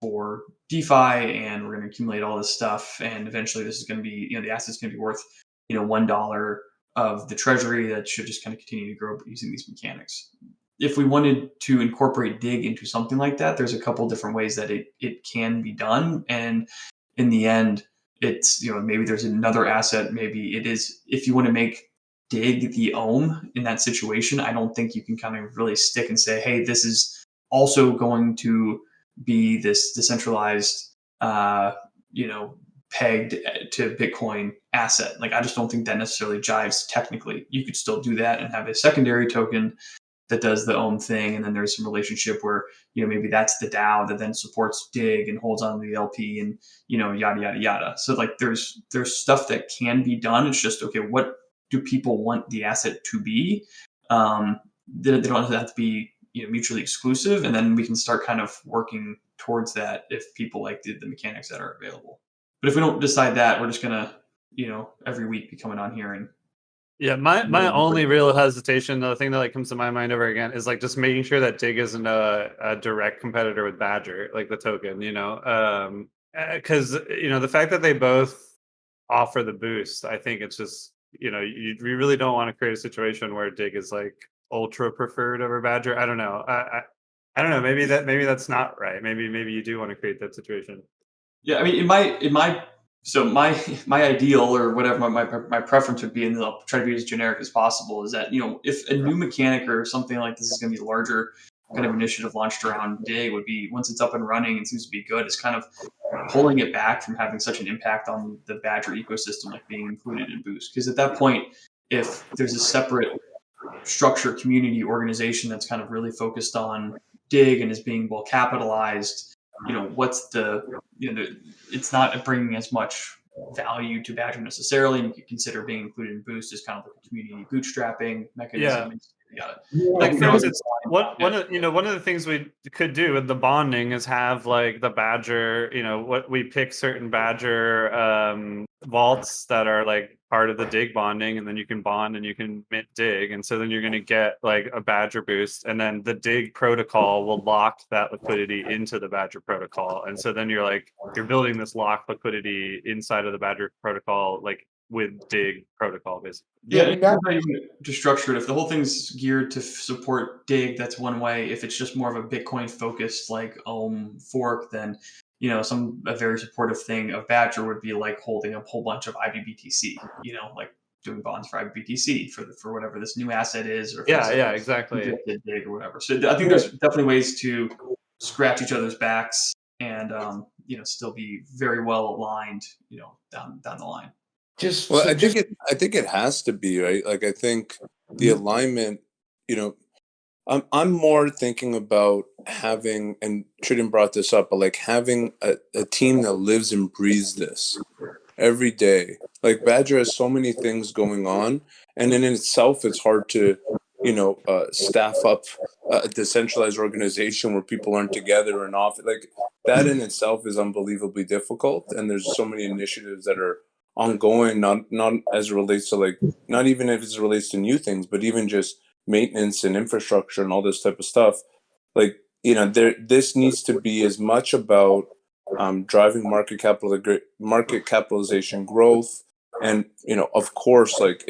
for DeFi, and we're going to accumulate all this stuff, and eventually this is going to be, the asset's going to be worth, $1 of the treasury that should just kind of continue to grow using these mechanics. If we wanted to incorporate DIGG into something like that, there's a couple different ways that it can be done, and in the end, it's maybe there's another asset. Maybe it is, if you want to make DIGG the ohm in that situation, I don't think you can kind of really stick and say, hey, this is also going to be this decentralized, pegged to Bitcoin asset. Like, I just don't think that necessarily jives technically. You could still do that and have a secondary token that does the ohm thing, and then there's some relationship where maybe that's the DAO that then supports DIGG and holds on to the LP, and yada yada yada. So like there's stuff that can be done. It's just, okay, what do people want the asset to be? They don't have to be mutually exclusive, and then we can start kind of working towards that if people like the mechanics that are available. But if we don't decide that, we're just gonna every week be coming on here and my only real hesitation, the thing that comes to my mind over again, is just making sure that DIGG isn't a direct competitor with Badger, like the token, because the fact that they both offer the boost, I think it's just you really don't want to create a situation where DIGG is ultra preferred over Badger. I don't know. I don't know. Maybe that's not right. Maybe you do want to create that situation. Yeah, I mean, my ideal, or whatever my preference would be, and I'll try to be as generic as possible, is that if a new mechanic or something like this is going to be a larger kind of initiative launched around DIGG, would be, once it's up and running and seems to be good, is kind of pulling it back from having such an impact on the Badger ecosystem, like being included in Boost. Because at that point, if there's a separate structure, community, organization that's kind of really focused on DIGG and is being well capitalized, what's it's not bringing as much value to Badger necessarily, and you could consider being included in Boost as kind of like a community bootstrapping mechanism. Yeah. For instance, one of the things we could do with the bonding is have like the Badger, what we pick certain Badger vaults that are like part of the DIGG bonding, and then you can bond and you can mint DIGG, and so then you're going to get like a Badger boost, and then the DIGG protocol will lock that liquidity into the Badger protocol, and so then you're building this locked liquidity inside of the Badger protocol, like with DIGG protocol, basically. Yeah, it depends how you want to structure it. If the whole thing's geared to support DIGG, that's one way. If it's just more of a Bitcoin focused like fork, then a very supportive thing of Badger would be like holding a whole bunch of IBBTC. Like doing bonds for IBBTC for whatever this new asset is, or if exactly DIGG or whatever. So I think there's definitely ways to scratch each other's backs and still be very well aligned down the line. I think it has to be, right. Like I think the alignment, I'm more thinking about having, and Tridon brought this up, but like having a team that lives and breathes this every day. Like Badger has so many things going on, and in itself it's hard to staff up a decentralized organization where people aren't together and off. Like that in itself is unbelievably difficult, and there's so many initiatives that are ongoing, not as it relates to like, not even if it relates to new things, but even just maintenance and infrastructure and all this type of stuff. Like this needs to be as much about driving market capitalization growth, and of course, like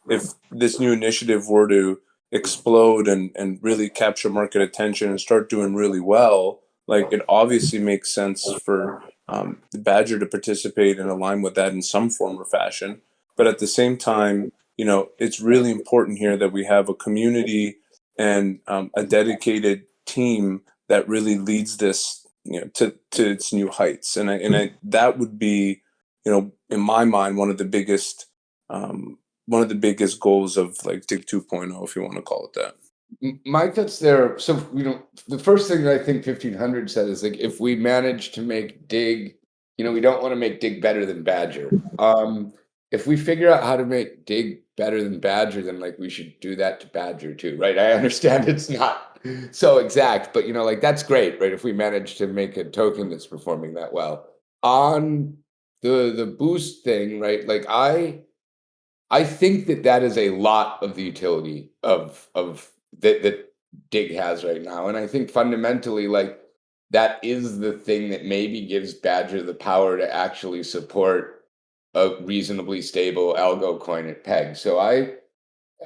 if this new initiative were to explode and really capture market attention and start doing really well, like it obviously makes sense for the Badger to participate and align with that in some form or fashion. But at the same time, it's really important here that we have a community and a dedicated team that really leads this, to its new heights. And I that would be, in my mind, one of the biggest goals of like DIGG 2.0, if you want to call it that. My thoughts there. So, the first thing that I think 1500 said is like, if we manage to make DIGG, we don't want to make DIGG better than Badger. If we figure out how to make DIGG better than Badger, then like we should do that to Badger too, right? I understand it's not so exact, but like that's great, right? If we manage to make a token that's performing that well. On the boost thing, right? Like I think that is a lot of the utility of that DIGG has right now. And I think fundamentally, like that is the thing that maybe gives Badger the power to actually support a reasonably stable algo coin at peg. So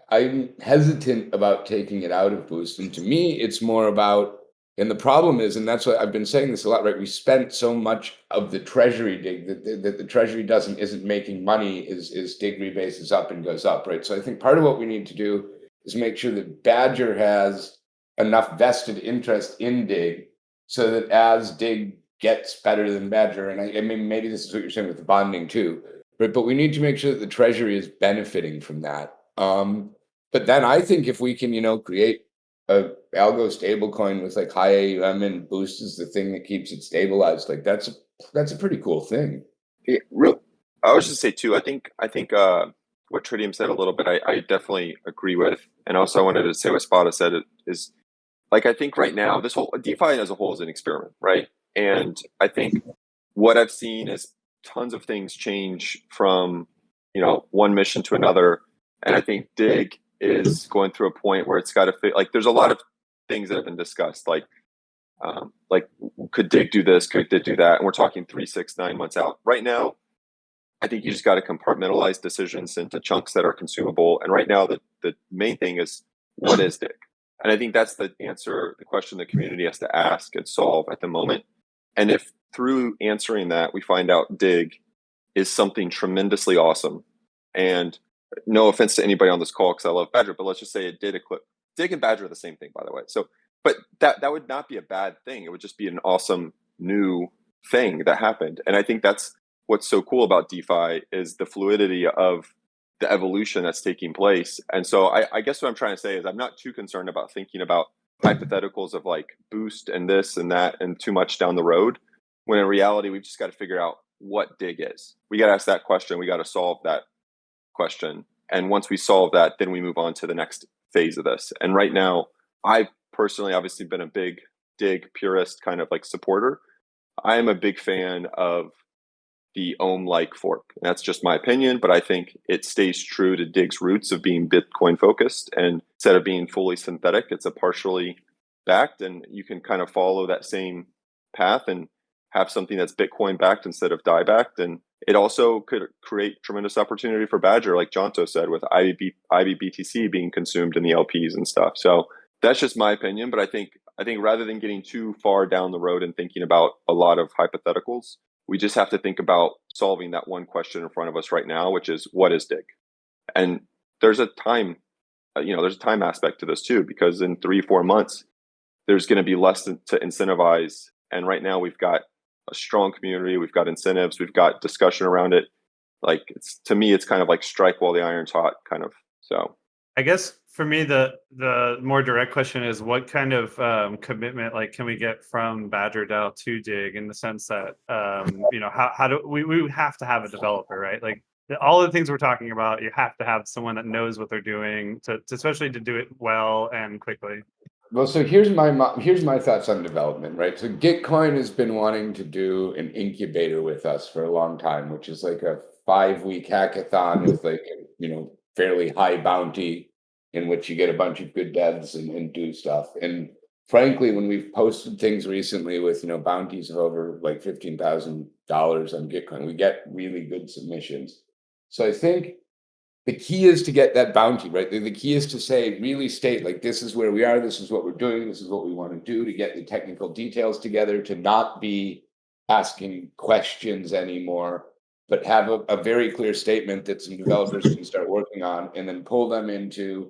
I'm hesitant about taking it out of Boost. And to me, it's more about, and the problem is, and that's what I've been saying this a lot, right? We spent so much of the treasury DIGG that the treasury isn't making money is DIGG rebases up and goes up, right? So I think part of what we need to do is make sure that Badger has enough vested interest in DIGG so that as DIGG gets better than Badger, and I mean, maybe this is what you're saying with the bonding too, right? But we need to make sure that the treasury is benefiting from that. But then I think if we can, create a algo stablecoin with like high AUM and Boost is the thing that keeps it stabilized, like that's a pretty cool thing. Yeah, I was just say too, I think what Tritium said a little bit, I definitely agree with. And also I wanted to say what Spada said is like, I think right now this whole DeFi as a whole is an experiment, right? And I think what I've seen is tons of things change from, one mission to another. And I think DIGG is going through a point where it's got to fit. Like, there's a lot of things that have been discussed, like could DIGG do this? Could DIGG do that? And we're talking 3, 6, 9 months out. Right now, I think you just got to compartmentalize decisions into chunks that are consumable. And right now, the main thing is, what is DIGG? And I think that's the answer, the question the community has to ask and solve at the moment. And if through answering that, we find out DIGG is something tremendously awesome, and no offense to anybody on this call because I love Badger, but let's just say it did eclipse. DIGG and Badger are the same thing, by the way. So, but that would not be a bad thing. It would just be an awesome new thing that happened. And I think that's what's so cool about DeFi is the fluidity of the evolution that's taking place. And so I guess what I'm trying to say is I'm not too concerned about thinking about hypotheticals of like Boost and this and that and too much down the road, when in reality, we've just got to figure out what DIGG is. We got to ask that question. We got to solve that question. And once we solve that, then we move on to the next phase of this. And right now, I personally obviously been a big DIGG purist kind of like supporter. I am a big fan of the Ohm-like fork. That's just my opinion, but I think it stays true to DIGG's roots of being Bitcoin focused, and instead of being fully synthetic, it's a partially backed, and you can kind of follow that same path and have something that's Bitcoin backed instead of DAI backed. And it also could create tremendous opportunity for Badger, like Jonto said, with IBBTC being consumed in the LPs and stuff. So that's just my opinion, but I think rather than getting too far down the road and thinking about a lot of hypotheticals, we just have to think about solving that one question in front of us right now, which is, what is DIGG? And there's a time, there's a time aspect to this too, because in 3-4 months, there's going to be less to incentivize. And right now we've got a strong community, we've got incentives, we've got discussion around it. Like, to me, it's kind of like strike while the iron's hot, kind of. So I guess for me, the more direct question is, what kind of commitment like can we get from Badger DAO to DIGG, in the sense that how do we have to have a developer, right? Like all the things we're talking about, you have to have someone that knows what they're doing to especially to do it well and quickly. Well, so here's my thoughts on development, right? So Gitcoin has been wanting to do an incubator with us for a long time, which is like a 5-week hackathon with like fairly high bounty, in which you get a bunch of good devs and do stuff. And frankly, when we've posted things recently with bounties of over like $15,000 on Gitcoin, we get really good submissions. So I think the key is to get that bounty, right? The key is to really state, like, this is where we are, this is what we're doing, this is what we want to do, to get the technical details together, to not be asking questions anymore, but have a very clear statement that some developers can start working on, and then pull them into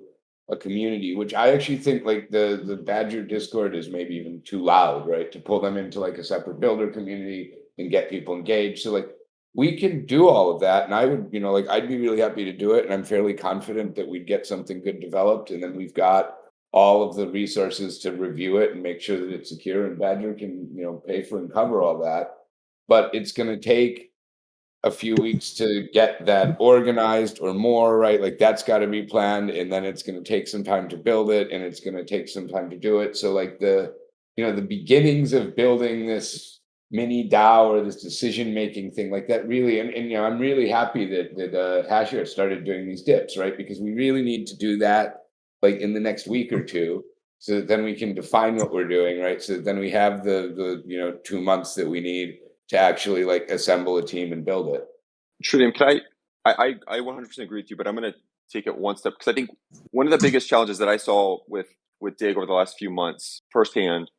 a community, which I actually think like the Badger Discord is maybe even too loud, right? To pull them into like a separate builder community and get people engaged. So like, we can do all of that, and I would, I'd be really happy to do it, and I'm fairly confident that we'd get something good developed, and then we've got all of the resources to review it and make sure that it's secure, and Badger can, pay for and cover all that. But it's going to take a few weeks to get that organized or more, right? Like, that's got to be planned, and then it's going to take some time to build it, and it's going to take some time to do it. So like the beginnings of building this mini DAO or this decision-making thing like that, really, and I'm really happy that Hashier started doing these dips, right? Because we really need to do that like in the next week or two, so that then we can define what we're doing, right? So that then we have the 2 months that we need to actually like assemble a team and build it. Tritium, can I 100% agree with you, but I'm going to take it one step, because I think one of the biggest challenges that I saw with DIGG over the last few months firsthand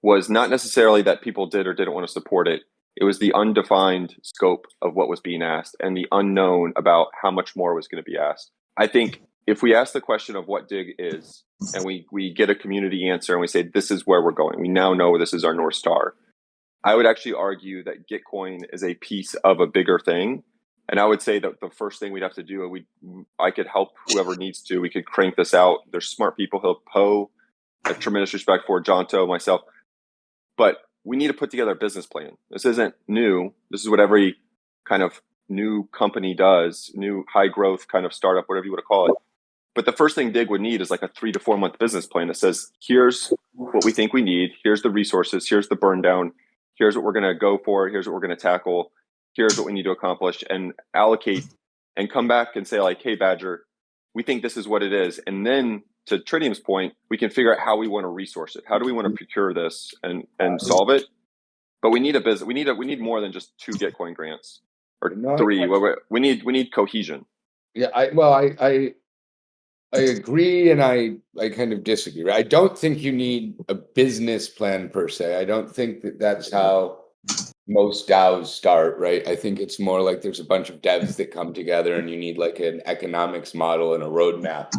was not necessarily that people did or didn't want to support it. It was the undefined scope of what was being asked and the unknown about how much more was going to be asked. I think if we ask the question of what DIGG is, and we get a community answer, and we say, this is where we're going, we now know this is our North Star, I would actually argue that Gitcoin is a piece of a bigger thing. And I would say that the first thing we'd have to do, I could help whoever needs to. We could crank this out. There's smart people. Poe, I have tremendous respect for, Jonto, myself. But we need to put together a business plan. This isn't new. This is what every kind of new company does, new high growth kind of startup, whatever you want to call it. But the first thing DIGG would need is like a 3 to 4 month business plan that says, here's what we think we need. Here's the resources. Here's the burn down. Here's what we're going to go for. Here's what we're going to tackle. Here's what we need to accomplish, and allocate and come back and say like, hey, Badger, we think this is what it is. And then to Tritium's point, we can figure out how we want to resource it. How do we want to procure this and solve it? But we need a business. We need more than just 2 Gitcoin grants or 3. We need cohesion. Yeah, I agree, and I kind of disagree. Right? I don't think you need a business plan per se. I don't think that that's how most DAOs start, right? I think it's more like there's a bunch of devs that come together, and you need like an economics model and a roadmap,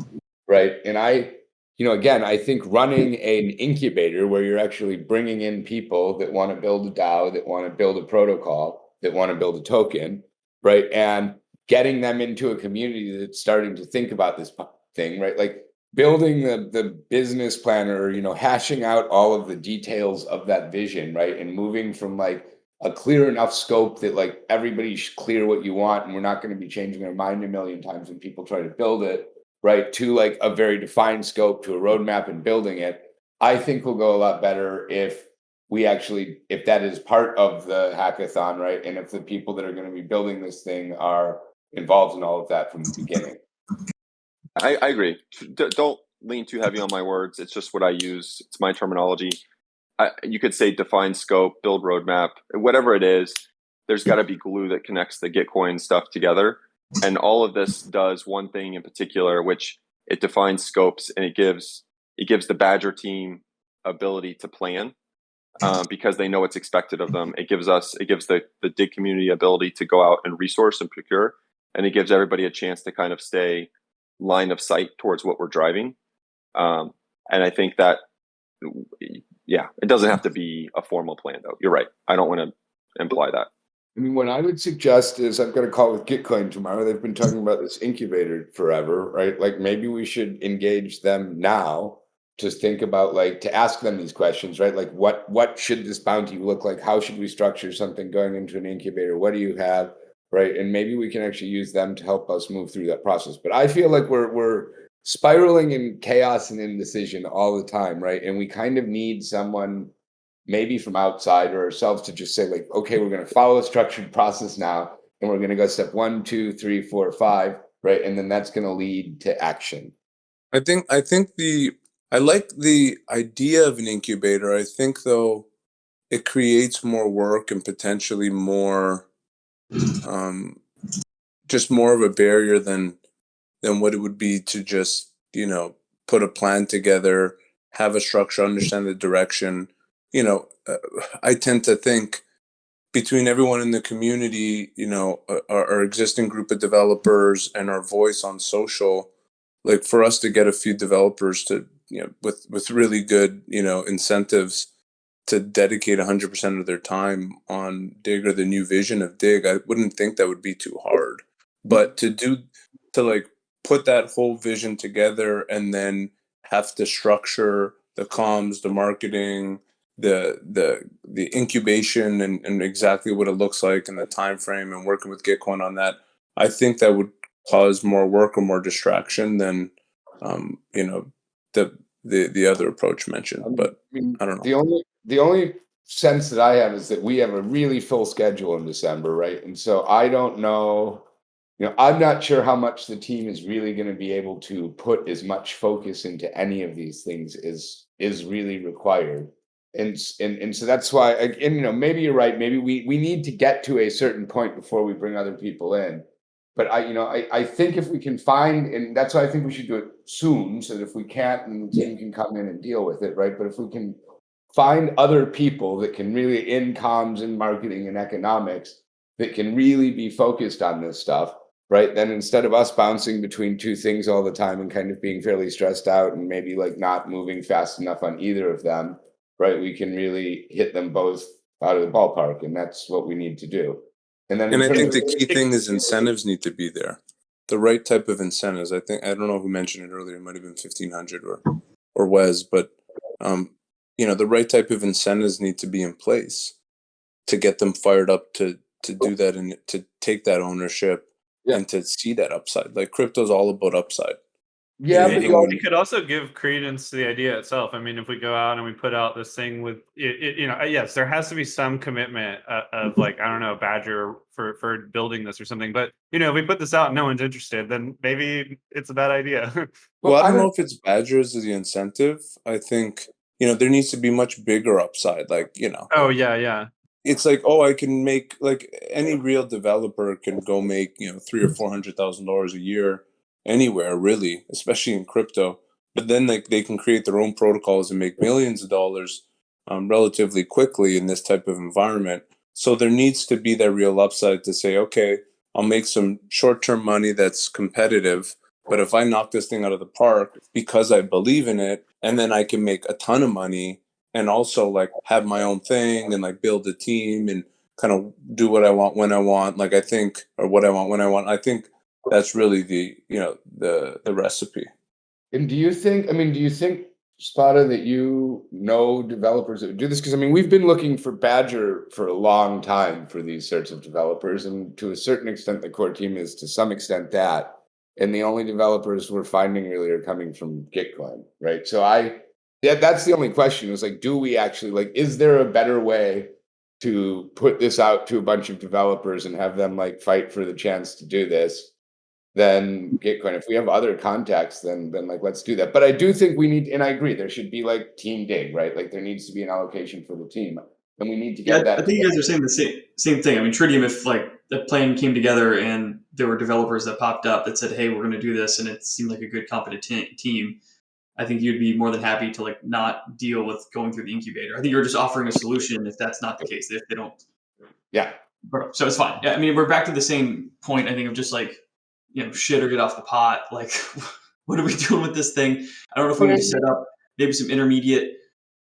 right? And again, I think running an incubator where you're actually bringing in people that want to build a DAO, that want to build a protocol, that want to build a token, right? And getting them into a community that's starting to think about this thing, right? Like building the business plan, or hashing out all of the details of that vision, right? And moving from like a clear enough scope that like everybody's clear what you want, and we're not going to be changing our mind a million times when people try to build it, right? To like a very defined scope, to a roadmap and building it. I think will go a lot better if if that is part of the hackathon, right? And if the people that are going to be building this thing are involved in all of that from the beginning. I agree. Don't lean too heavy on my words. It's just what I use. It's my terminology. You could say define scope, build roadmap, whatever it is. There's got to be glue that connects the Gitcoin stuff together. And all of this does one thing in particular, which it defines scopes, and it gives the Badger team ability to plan because they know what's expected of them. It gives the DIGG community ability to go out and resource and procure, and it gives everybody a chance to kind of stay line of sight towards what we're driving. And I think that, yeah, it doesn't have to be a formal plan, though. You're right. I don't want to imply that. I mean, what I would suggest is I've got a call with Gitcoin tomorrow. They've been talking about this incubator forever, right? Like maybe we should engage them now to think about to ask them these questions, right? Like what should this bounty look like? How should we structure something going into an incubator? What do you have? Right. And maybe we can actually use them to help us move through that process. But I feel like we're spiraling in chaos and indecision all the time, right? And we kind of need someone maybe from outside or ourselves to just say okay, we're going to follow a structured process now, and we're going to go step 1, 2, 3, 4, 5, right? And then that's going to lead to action. I think I like the idea of an incubator. I think though it creates more work and potentially more just more of a barrier than what it would be to just put a plan together, have a structure, understand the direction. I tend to think between everyone in the community, our existing group of developers and our voice on social, like for us to get a few developers to, with really good, incentives to dedicate 100% of their time on DIGG or the new vision of DIGG, I wouldn't think that would be too hard. But to put that whole vision together and then have to structure the comms, the marketing, the incubation and exactly what it looks like and the time frame and working with Gitcoin on that, I think that would cause more work or more distraction than the other approach mentioned. But I don't know. The only sense that I have is that we have a really full schedule in December, right? And so I don't know. I'm not sure how much the team is really going to be able to put as much focus into any of these things as is really required. And so that's why, and maybe you're right. Maybe we need to get to a certain point before we bring other people in. But I think if we can find, and that's why I think we should do it soon, so that if we can't, then the team can come in and deal with it, right? But if we can find other people that can really, in comms and marketing and economics, that can really be focused on this stuff, right? Then instead of us bouncing between two things all the time and kind of being fairly stressed out and maybe not moving fast enough on either of them, right? We can really hit them both out of the ballpark, and that's what we need to do. And then, I think the key thing is incentives need to be there, the right type of incentives. I don't know who mentioned it earlier. It might have been 1500 or Wes, but the right type of incentives need to be in place to get them fired up to do that and to take that ownership and to see that upside. Like crypto's all about upside. Yeah, but but you could also give credence to the idea itself. I mean, if we go out and we put out this thing with yes, there has to be some commitment of I don't know, Badger for building this or something. But if we put this out and no one's interested, then maybe it's a bad idea. Well, I don't know if it's Badgers as the incentive. I think there needs to be much bigger upside. Oh yeah. It's I can make any real developer can go make $300,000 or $400,000 a year anywhere, really, especially in crypto. But then they can create their own protocols and make millions of dollars relatively quickly in this type of environment. So there needs to be that real upside to say, okay, I'll make some short-term money that's competitive, but if I knock this thing out of the park because I believe in it, and then I can make a ton of money and also have my own thing and build a team and kind of do what I want when I want, I think, or what I want when I want. I think that's really the recipe. And do you think, Spada, that developers that would do this? Because we've been looking for Badger for a long time for these sorts of developers, and to a certain extent, the core team is to some extent that. And the only developers we're finding really are coming from Gitcoin, right? So I Yeah, that's the only question. Is like, do we actually like? Is there a better way to put this out to a bunch of developers and have them like fight for the chance to do this than Gitcoin? If we have other contacts, then like let's do that. But I do think we need, and I agree, there should be like team dig, right? Like there needs to be an allocation for the team, and we need to Yeah, get that. I think you guys are saying the same thing. I mean, Tritium, if like the plan came together and there were developers that popped up that said, "Hey, we're going to do this," and it seemed like a good, competent team, I think you'd be more than happy to like not deal with going through the incubator. I think you're just offering a solution if that's not the case. If they don't, Yeah. so it's fine. Yeah, I mean, we're back to the same point. I think of just like, shit or get off the pot. Like, what are we doing with this thing? I don't know if we need to set up maybe some intermediate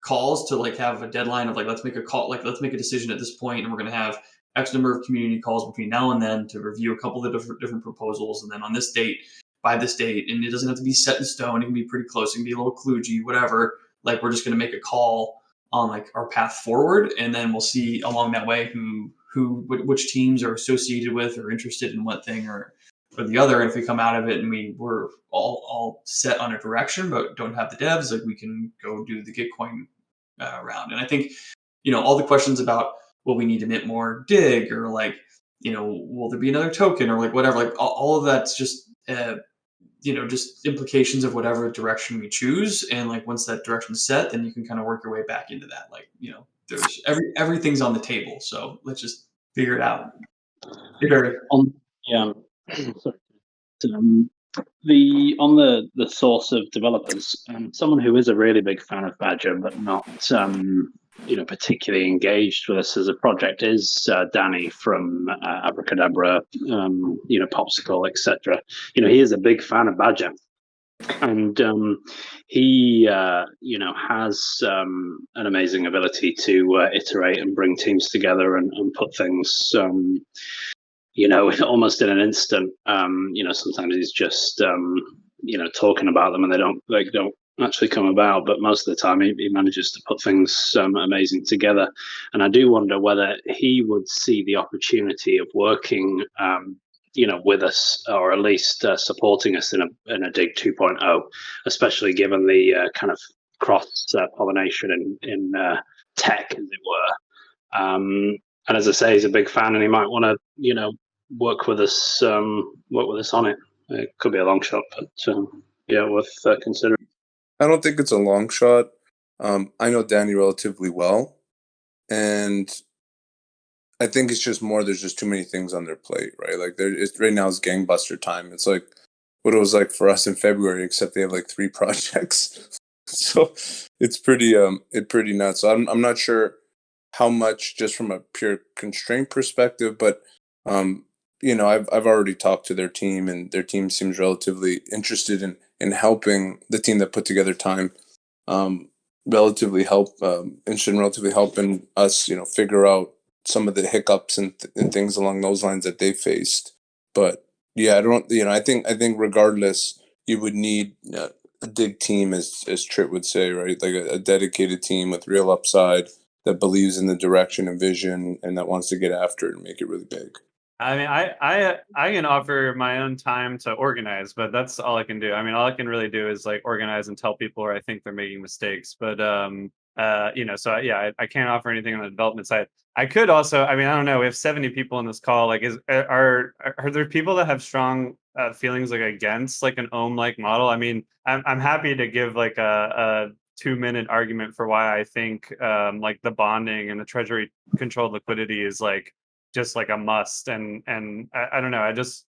calls to like have a deadline of like, let's make a call, like let's make a decision at this point, and we're going to have X number of community calls between now and then to review a couple of different proposals, and then on this date, by this date, and it doesn't have to be set in stone. It can be pretty close. It can be a little kludgy, whatever. Like we're just going to make a call on like our path forward, and then we'll see along that way which teams are associated with or interested in what thing or the other. And if we come out of it and we're all set on a direction but don't have the devs, like we can go do the Gitcoin round. And I think all the questions about will we need to mint more dig or like will there be another token or like whatever, like all of that's just just implications of whatever direction we choose. And like once that direction's set, then you can kind of work your way back into that. Like there's everything's on the table, so let's just figure it out. Hey, Barry. Sorry. On the source of developers, someone who is a really big fan of Badger but not particularly engaged with us as a project is Danny from Abracadabra, Popsicle, etc. He is a big fan of Badger, and he has an amazing ability to iterate and bring teams together and put things almost in an instant. Sometimes he's just talking about them and they don't actually come about, but most of the time he manages to put things amazing together. And I do wonder whether he would see the opportunity of working with us, or at least supporting us in a DIGG 2.0, especially given the kind of cross pollination in tech, as it were. And as I say, he's a big fan, and he might want to, work with us on it. It could be a long shot, but worth considering. I don't think it's a long shot. I know Danny relatively well, and I think it's just more there's just too many things on their plate, right? Like right now is gangbuster time. It's like what it was like for us in February, except they have like 3 projects. So it's pretty nuts. So I'm not sure how much just from a pure constraint perspective, but I've already talked to their team, and their team seems relatively interested in helping the team that put together time, relatively helping us, figure out some of the hiccups and things along those lines that they faced. But yeah, I think regardless, you would need a DIGG team, as Trit would say, right? Like a dedicated team with real upside that believes in the direction and vision and that wants to get after it and make it really big. I mean, I can offer my own time to organize, but that's all I can do. I mean, all I can really do is like organize and tell people where I think they're making mistakes. But so yeah, I can't offer anything on the development side. I could also, I mean, I don't know. We have 70 people in this call. Like, are there people that have strong feelings like against like an ohm-like model? I mean, I'm happy to give like a 2-minute argument for why I think like the bonding and the treasury controlled liquidity is like just like a must. And I don't know, I just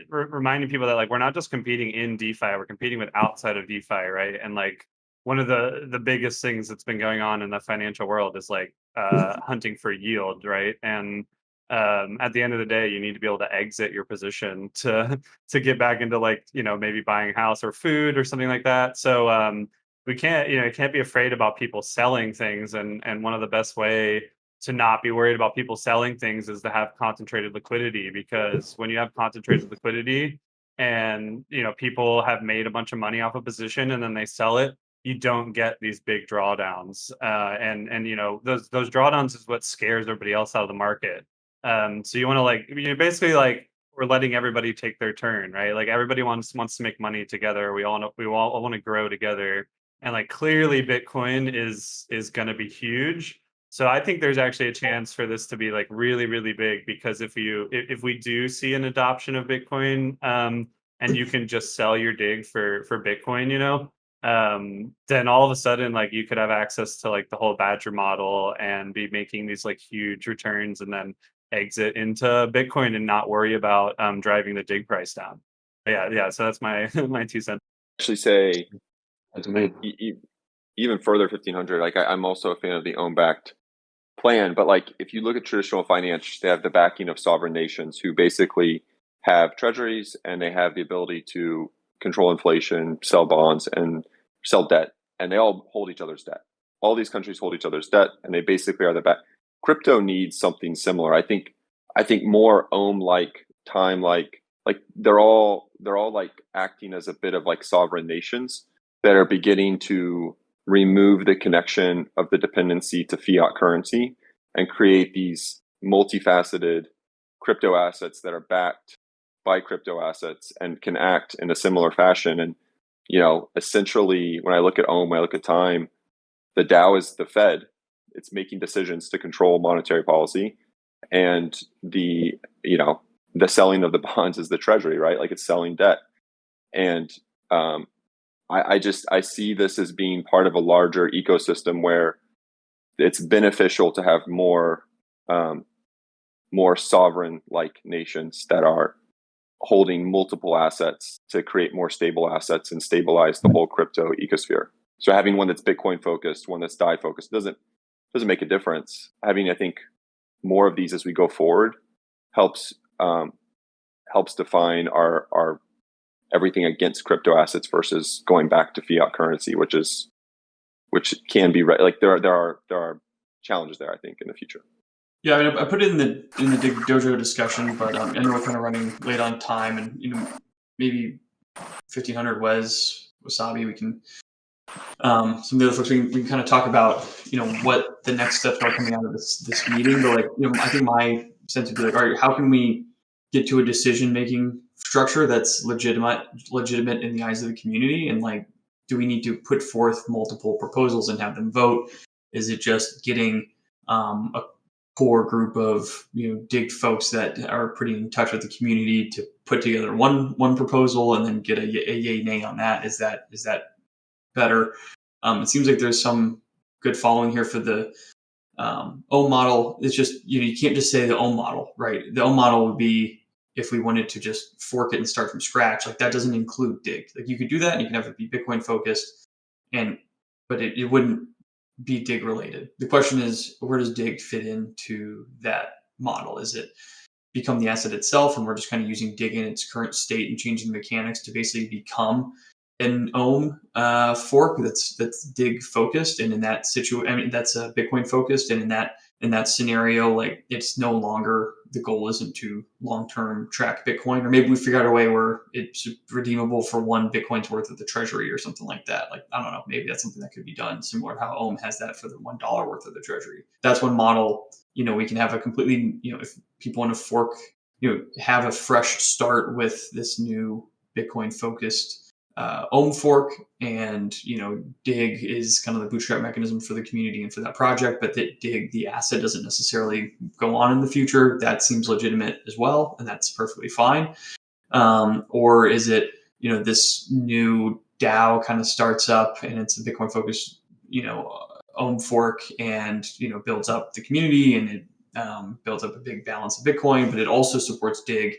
reminding people that like we're not just competing in DeFi, we're competing with outside of DeFi, right? And like one of the biggest things that's been going on in the financial world is like hunting for yield, right? And at the end of the day, you need to be able to exit your position to get back into like maybe buying a house or food or something like that. So we can't you can't be afraid about people selling things, and one of the best way to not be worried about people selling things is to have concentrated liquidity, because when you have concentrated liquidity and people have made a bunch of money off a position and then they sell it, you don't get these big drawdowns, and those drawdowns is what scares everybody else out of the market. So you want to like basically like we're letting everybody take their turn, right? Like everybody wants to make money together. We all want to grow together. and like clearly Bitcoin is going to be huge. So I think there's actually a chance for this to be like really, really big, because if we do see an adoption of Bitcoin, and you can just sell your dig for Bitcoin, then all of a sudden like you could have access to like the whole Badger model and be making these like huge returns, and then exit into Bitcoin and not worry about driving the dig price down. But yeah. So that's my my 2 cents. Actually, say That's me. even further 1500. Like I'm also a fan of the own backed plan, but like if you look at traditional finance, they have the backing of sovereign nations who basically have treasuries and they have the ability to control inflation, sell bonds, and sell debt, and they all hold each other's debt. All these countries hold each other's debt, and they basically are the back. Crypto needs something similar. I think more ohm like time like they're all like acting as a bit of like sovereign nations that are beginning to remove the connection of the dependency to fiat currency and create these multifaceted crypto assets that are backed by crypto assets and can act in a similar fashion. And, essentially when I look at ohm, when I look at time, the DAO is the Fed. It's making decisions to control monetary policy. And the selling of the bonds is the treasury, right? Like it's selling debt. And, I see this as being part of a larger ecosystem where it's beneficial to have more sovereign like nations that are holding multiple assets to create more stable assets and stabilize the whole crypto ecosphere. So having one that's Bitcoin focused, one that's DAI focused doesn't make a difference. Having, I think, more of these as we go forward helps define our everything against crypto assets versus going back to fiat currency, which can be right. Like there are challenges there, I think, in the future. Yeah, I mean, I put it in the DIGG Dojo discussion, but I know we're kind of running late on time, and maybe 1500 Wasabi. We can some of the other folks we can kind of talk about what the next steps are coming out of this meeting. But like I think my sense would be like, all right, how can we get to a decision making structure that's legitimate in the eyes of the community, and like, do we need to put forth multiple proposals and have them vote? Is it just getting a core group of DIGG folks that are pretty in touch with the community to put together one proposal and then get a yay nay on that? Is that better? It seems like there's some good following here for the ohm model. It's just you can't just say the ohm model, right? The ohm model would be if we wanted to just fork it and start from scratch. Like that doesn't include DIGG. Like you could do that and you can have it be Bitcoin focused, but it wouldn't be DIGG related. The question is, where does DIGG fit into that model? Is it become the asset itself, and we're just kind of using DIGG in its current state and changing the mechanics to basically become an ohm fork that's DIGG focused, and in that that's Bitcoin focused, and in that scenario, like it's no longer, the goal isn't to long-term track Bitcoin, or maybe we figure out a way where it's redeemable for one Bitcoin's worth of the treasury or something like that. Like, I don't know, maybe that's something that could be done similar to how ohm has that for the $1 worth of the treasury. That's one model. We can have a completely, if people want to fork, have a fresh start with this new Bitcoin focused ohm fork, and DIGG is kind of the bootstrap mechanism for the community and for that project, but that DIGG, the asset, doesn't necessarily go on in the future. That seems legitimate as well, and that's perfectly fine. Or is it this new DAO kind of starts up and it's a Bitcoin focused ohm fork, and builds up the community, and it builds up a big balance of Bitcoin, but it also supports DIGG,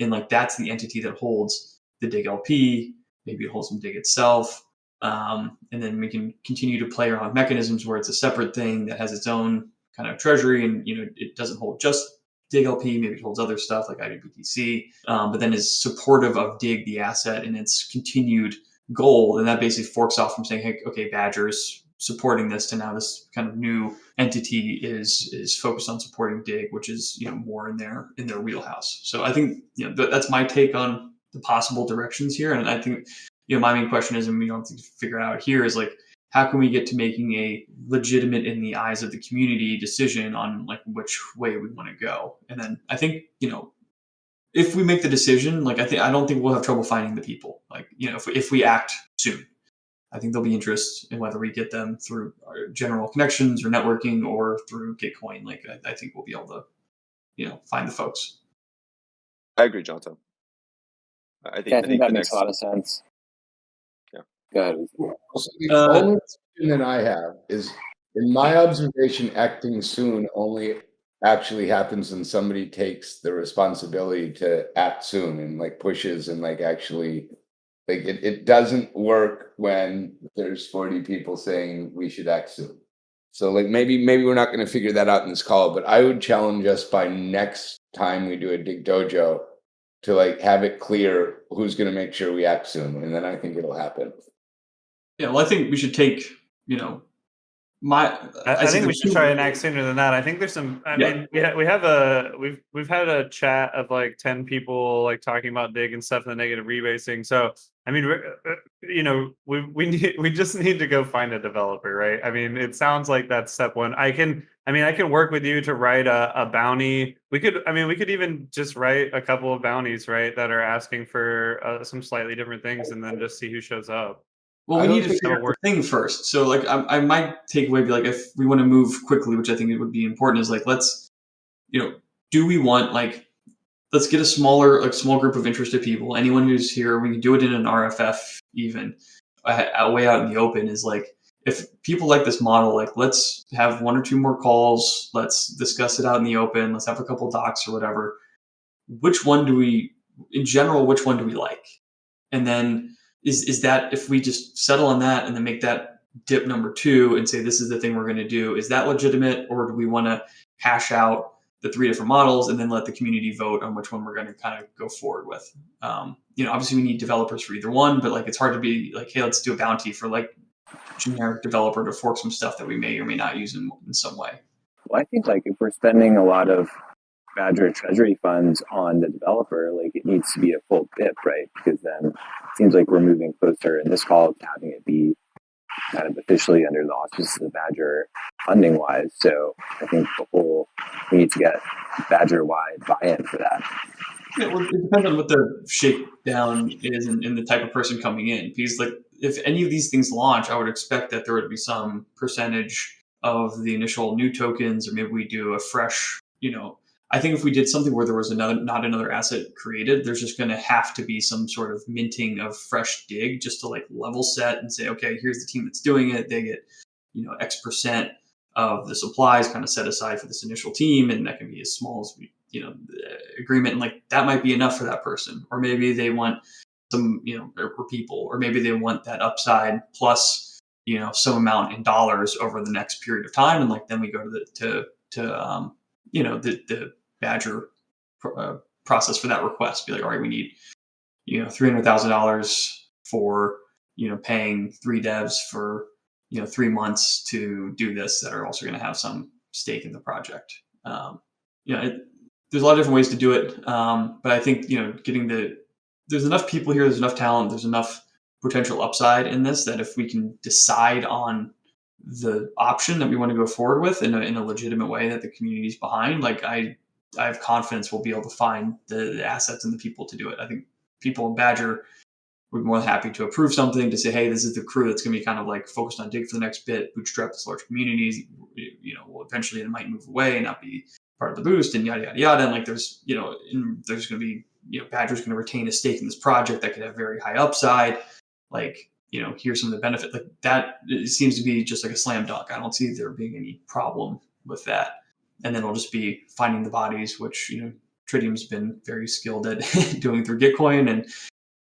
and like that's the entity that holds the DIGG LP. Maybe it holds some DIGG itself. And then we can continue to play around with mechanisms where it's a separate thing that has its own kind of treasury, and it doesn't hold just DIGG LP. Maybe it holds other stuff like IDBTC, but then is supportive of DIGG, the asset, and its continued goal. And that basically forks off from saying, hey, okay, Badger's supporting this, to now this kind of new entity is focused on supporting DIGG, which is more in their wheelhouse. So I think that's my take on the possible directions here. And I think my main question is, and we don't have to figure it out here, is like, how can we get to making a legitimate in the eyes of the community decision on like which way we want to go? And then I think if we make the decision, like I don't think we'll have trouble finding the people. Like if we act soon, I think there'll be interest in whether we get them through our general connections or networking or through Gitcoin. Like I think we'll be able to, find the folks. I agree, Jonathan. I Yeah, I think the that makes next. a lot of sense. Yeah. Go ahead. Also, the only question that I have is, in my observation, acting soon only actually happens when somebody takes the responsibility to act soon and like pushes and like actually like it doesn't work when there's 40 people saying we should act soon. So like maybe we're not going to figure that out in this call, but I would challenge us by next time we do a Dig Dojo to like have it clear who's going to make sure we act soon, and then I think it'll happen. Yeah, well, I think we should take, I think we should try and act sooner than that. I think there's some. I mean, we've had a chat of like 10 people like talking about Dig and stuff and the negative rebasing. So I mean, we just need to go find a developer, right? I mean, it sounds like that's step one. I can work with you to write a bounty. We could even just write a couple of bounties, right, that are asking for some slightly different things, and then just see who shows up. Well, we need to figure out the thing first. So, like, I might take away be like, if we want to move quickly, which I think it would be important, is like, let's, do we want like, let's get a small group of interested people. Anyone who's here, we can do it in an RFF even, way out in the open. Is like, if people like this model, like, let's have 1 or 2 more calls. Let's discuss it out in the open. Let's have a couple docs or whatever. Which one do we like? And then is that, if we just settle on that and then make that dip number 2 and say this is the thing we're going to do, is that legitimate, or do we want to hash out the 3 different models and then let the community vote on which one we're going to kind of go forward with? Obviously we need developers for either one, but like it's hard to be like, hey, let's do a bounty for like generic developer to fork some stuff that we may or may not use in some way. Well, I think like if we're spending a lot of Badger treasury funds on the developer, like it needs to be a full BIP, right? Because then it seems like we're moving closer in this call to having it be kind of officially under the auspices of Badger funding wise. So I think we need to get Badger wide buy-in for that. Yeah, well, it depends on what the shakedown is and the type of person coming in. Because like if any of these things launch, I would expect that there would be some percentage of the initial new tokens, or maybe we do a fresh, I think if we did something where there was not another asset created, there's just going to have to be some sort of minting of fresh Dig just to like level set and say, okay, here's the team that's doing it. They get, X% of the supplies kind of set aside for this initial team. And that can be as small as agreement. And like, that might be enough for that person. Or maybe they want some, or people, or maybe they want that upside plus, some amount in dollars over the next period of time. And like, then we go to the Badger process for that request. Be like, all right, we need, $300,000 for, paying 3 devs for, 3 months to do this that are also going to have some stake in the project. There's a lot of different ways to do it. But I think, there's enough people here, there's enough talent, there's enough potential upside in this that if we can decide on the option that we want to go forward with in a legitimate way that the community's behind, like I have confidence we'll be able to find the assets and the people to do it. I think people in Badger would be more than happy to approve something to say, hey, this is the crew that's going to be kind of like focused on Dig for the next bit, bootstrap this large community. Well, eventually it might move away and not be part of the boost and yada, yada, yada. And like there's, there's going to be, Badger's going to retain a stake in this project that could have very high upside. Like, here's some of the benefit. Like that, it seems to be just like a slam dunk. I don't see there being any problem with that. And then it'll just be finding the bodies, which, Tritium's been very skilled at doing through Gitcoin, and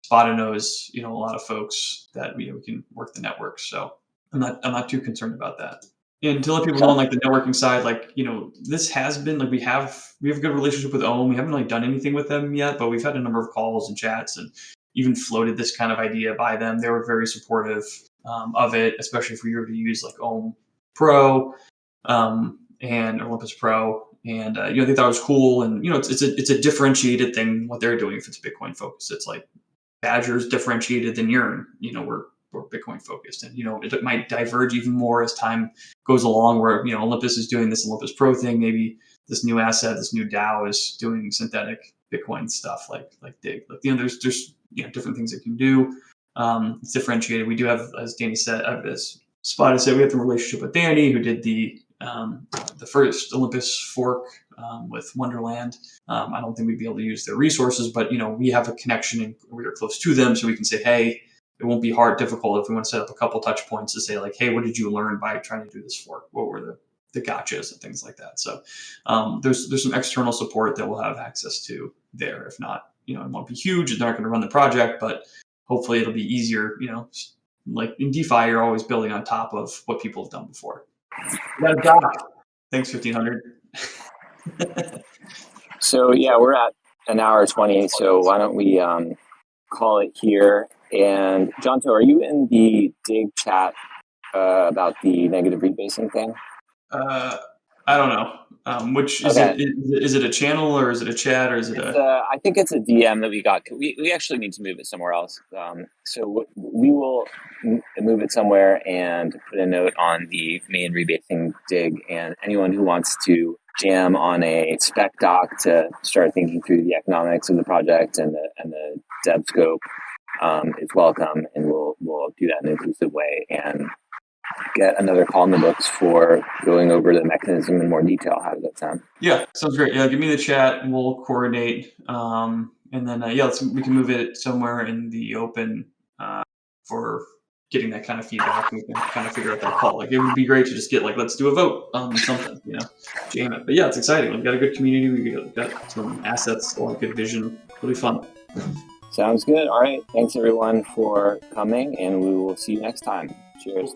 Spada knows, a lot of folks that we can work the network. So I'm not too concerned about that. And to let people know on like the networking side, like, this has been like, we have a good relationship with Ohm. We haven't really done anything with them yet, but we've had a number of calls and chats and even floated this kind of idea by them. They were very supportive of it, especially if we were to use like Ohm Pro and Olympus Pro. And, they thought it was cool. And, it's a differentiated thing, what they're doing. If it's Bitcoin focused, it's like Badger's differentiated than Yearn. We're Bitcoin focused, and, it might diverge even more as time goes along where, Olympus is doing this Olympus Pro thing. Maybe this new asset, this new DAO is doing synthetic Bitcoin stuff like Dig. Like, there's different things it can do. It's differentiated. We do have, as Danny said, as Spotted said, we have the relationship with Danny, who did the first Olympus fork with Wonderland. I don't think we'd be able to use their resources, but we have a connection and we are close to them, so we can say, hey, it won't be difficult if we want to set up a couple touch points to say like, hey, what did you learn by trying to do this fork? What were the gotchas and things like that? So there's some external support that we'll have access to there. If not, it won't be huge. They're not going to run the project, but hopefully it'll be easier. Like in DeFi, you're always building on top of what people have done before. Thanks, 1500. So yeah, we're at an hour 20. So why don't we call it here? And Jonto, are you in the DIGG chat about the negative rebasing thing? I don't know. Which is Okay. it? Is it a channel or is it a chat or is it I think it's a DM that we got. We actually need to move it somewhere else. So we will move it somewhere and put a note on the main rebasing DIGG, and anyone who wants to jam on a spec doc to start thinking through the economics of the project and the dev scope is welcome, and we'll do that in an inclusive way and get another call in the books for going over the mechanism in more detail. How does that sound? Yeah, sounds great. Yeah, give me the chat and we'll coordinate. And then we can move it somewhere in the open for getting that kind of feedback. We can kind of figure out that call. Like it would be great to just get let's do a vote on something, jam it. But yeah, it's exciting. We've got a good community. We've got some assets, a lot of good vision. It'll be fun. Sounds good. All right. Thanks everyone for coming, and we will see you next time. Cheers.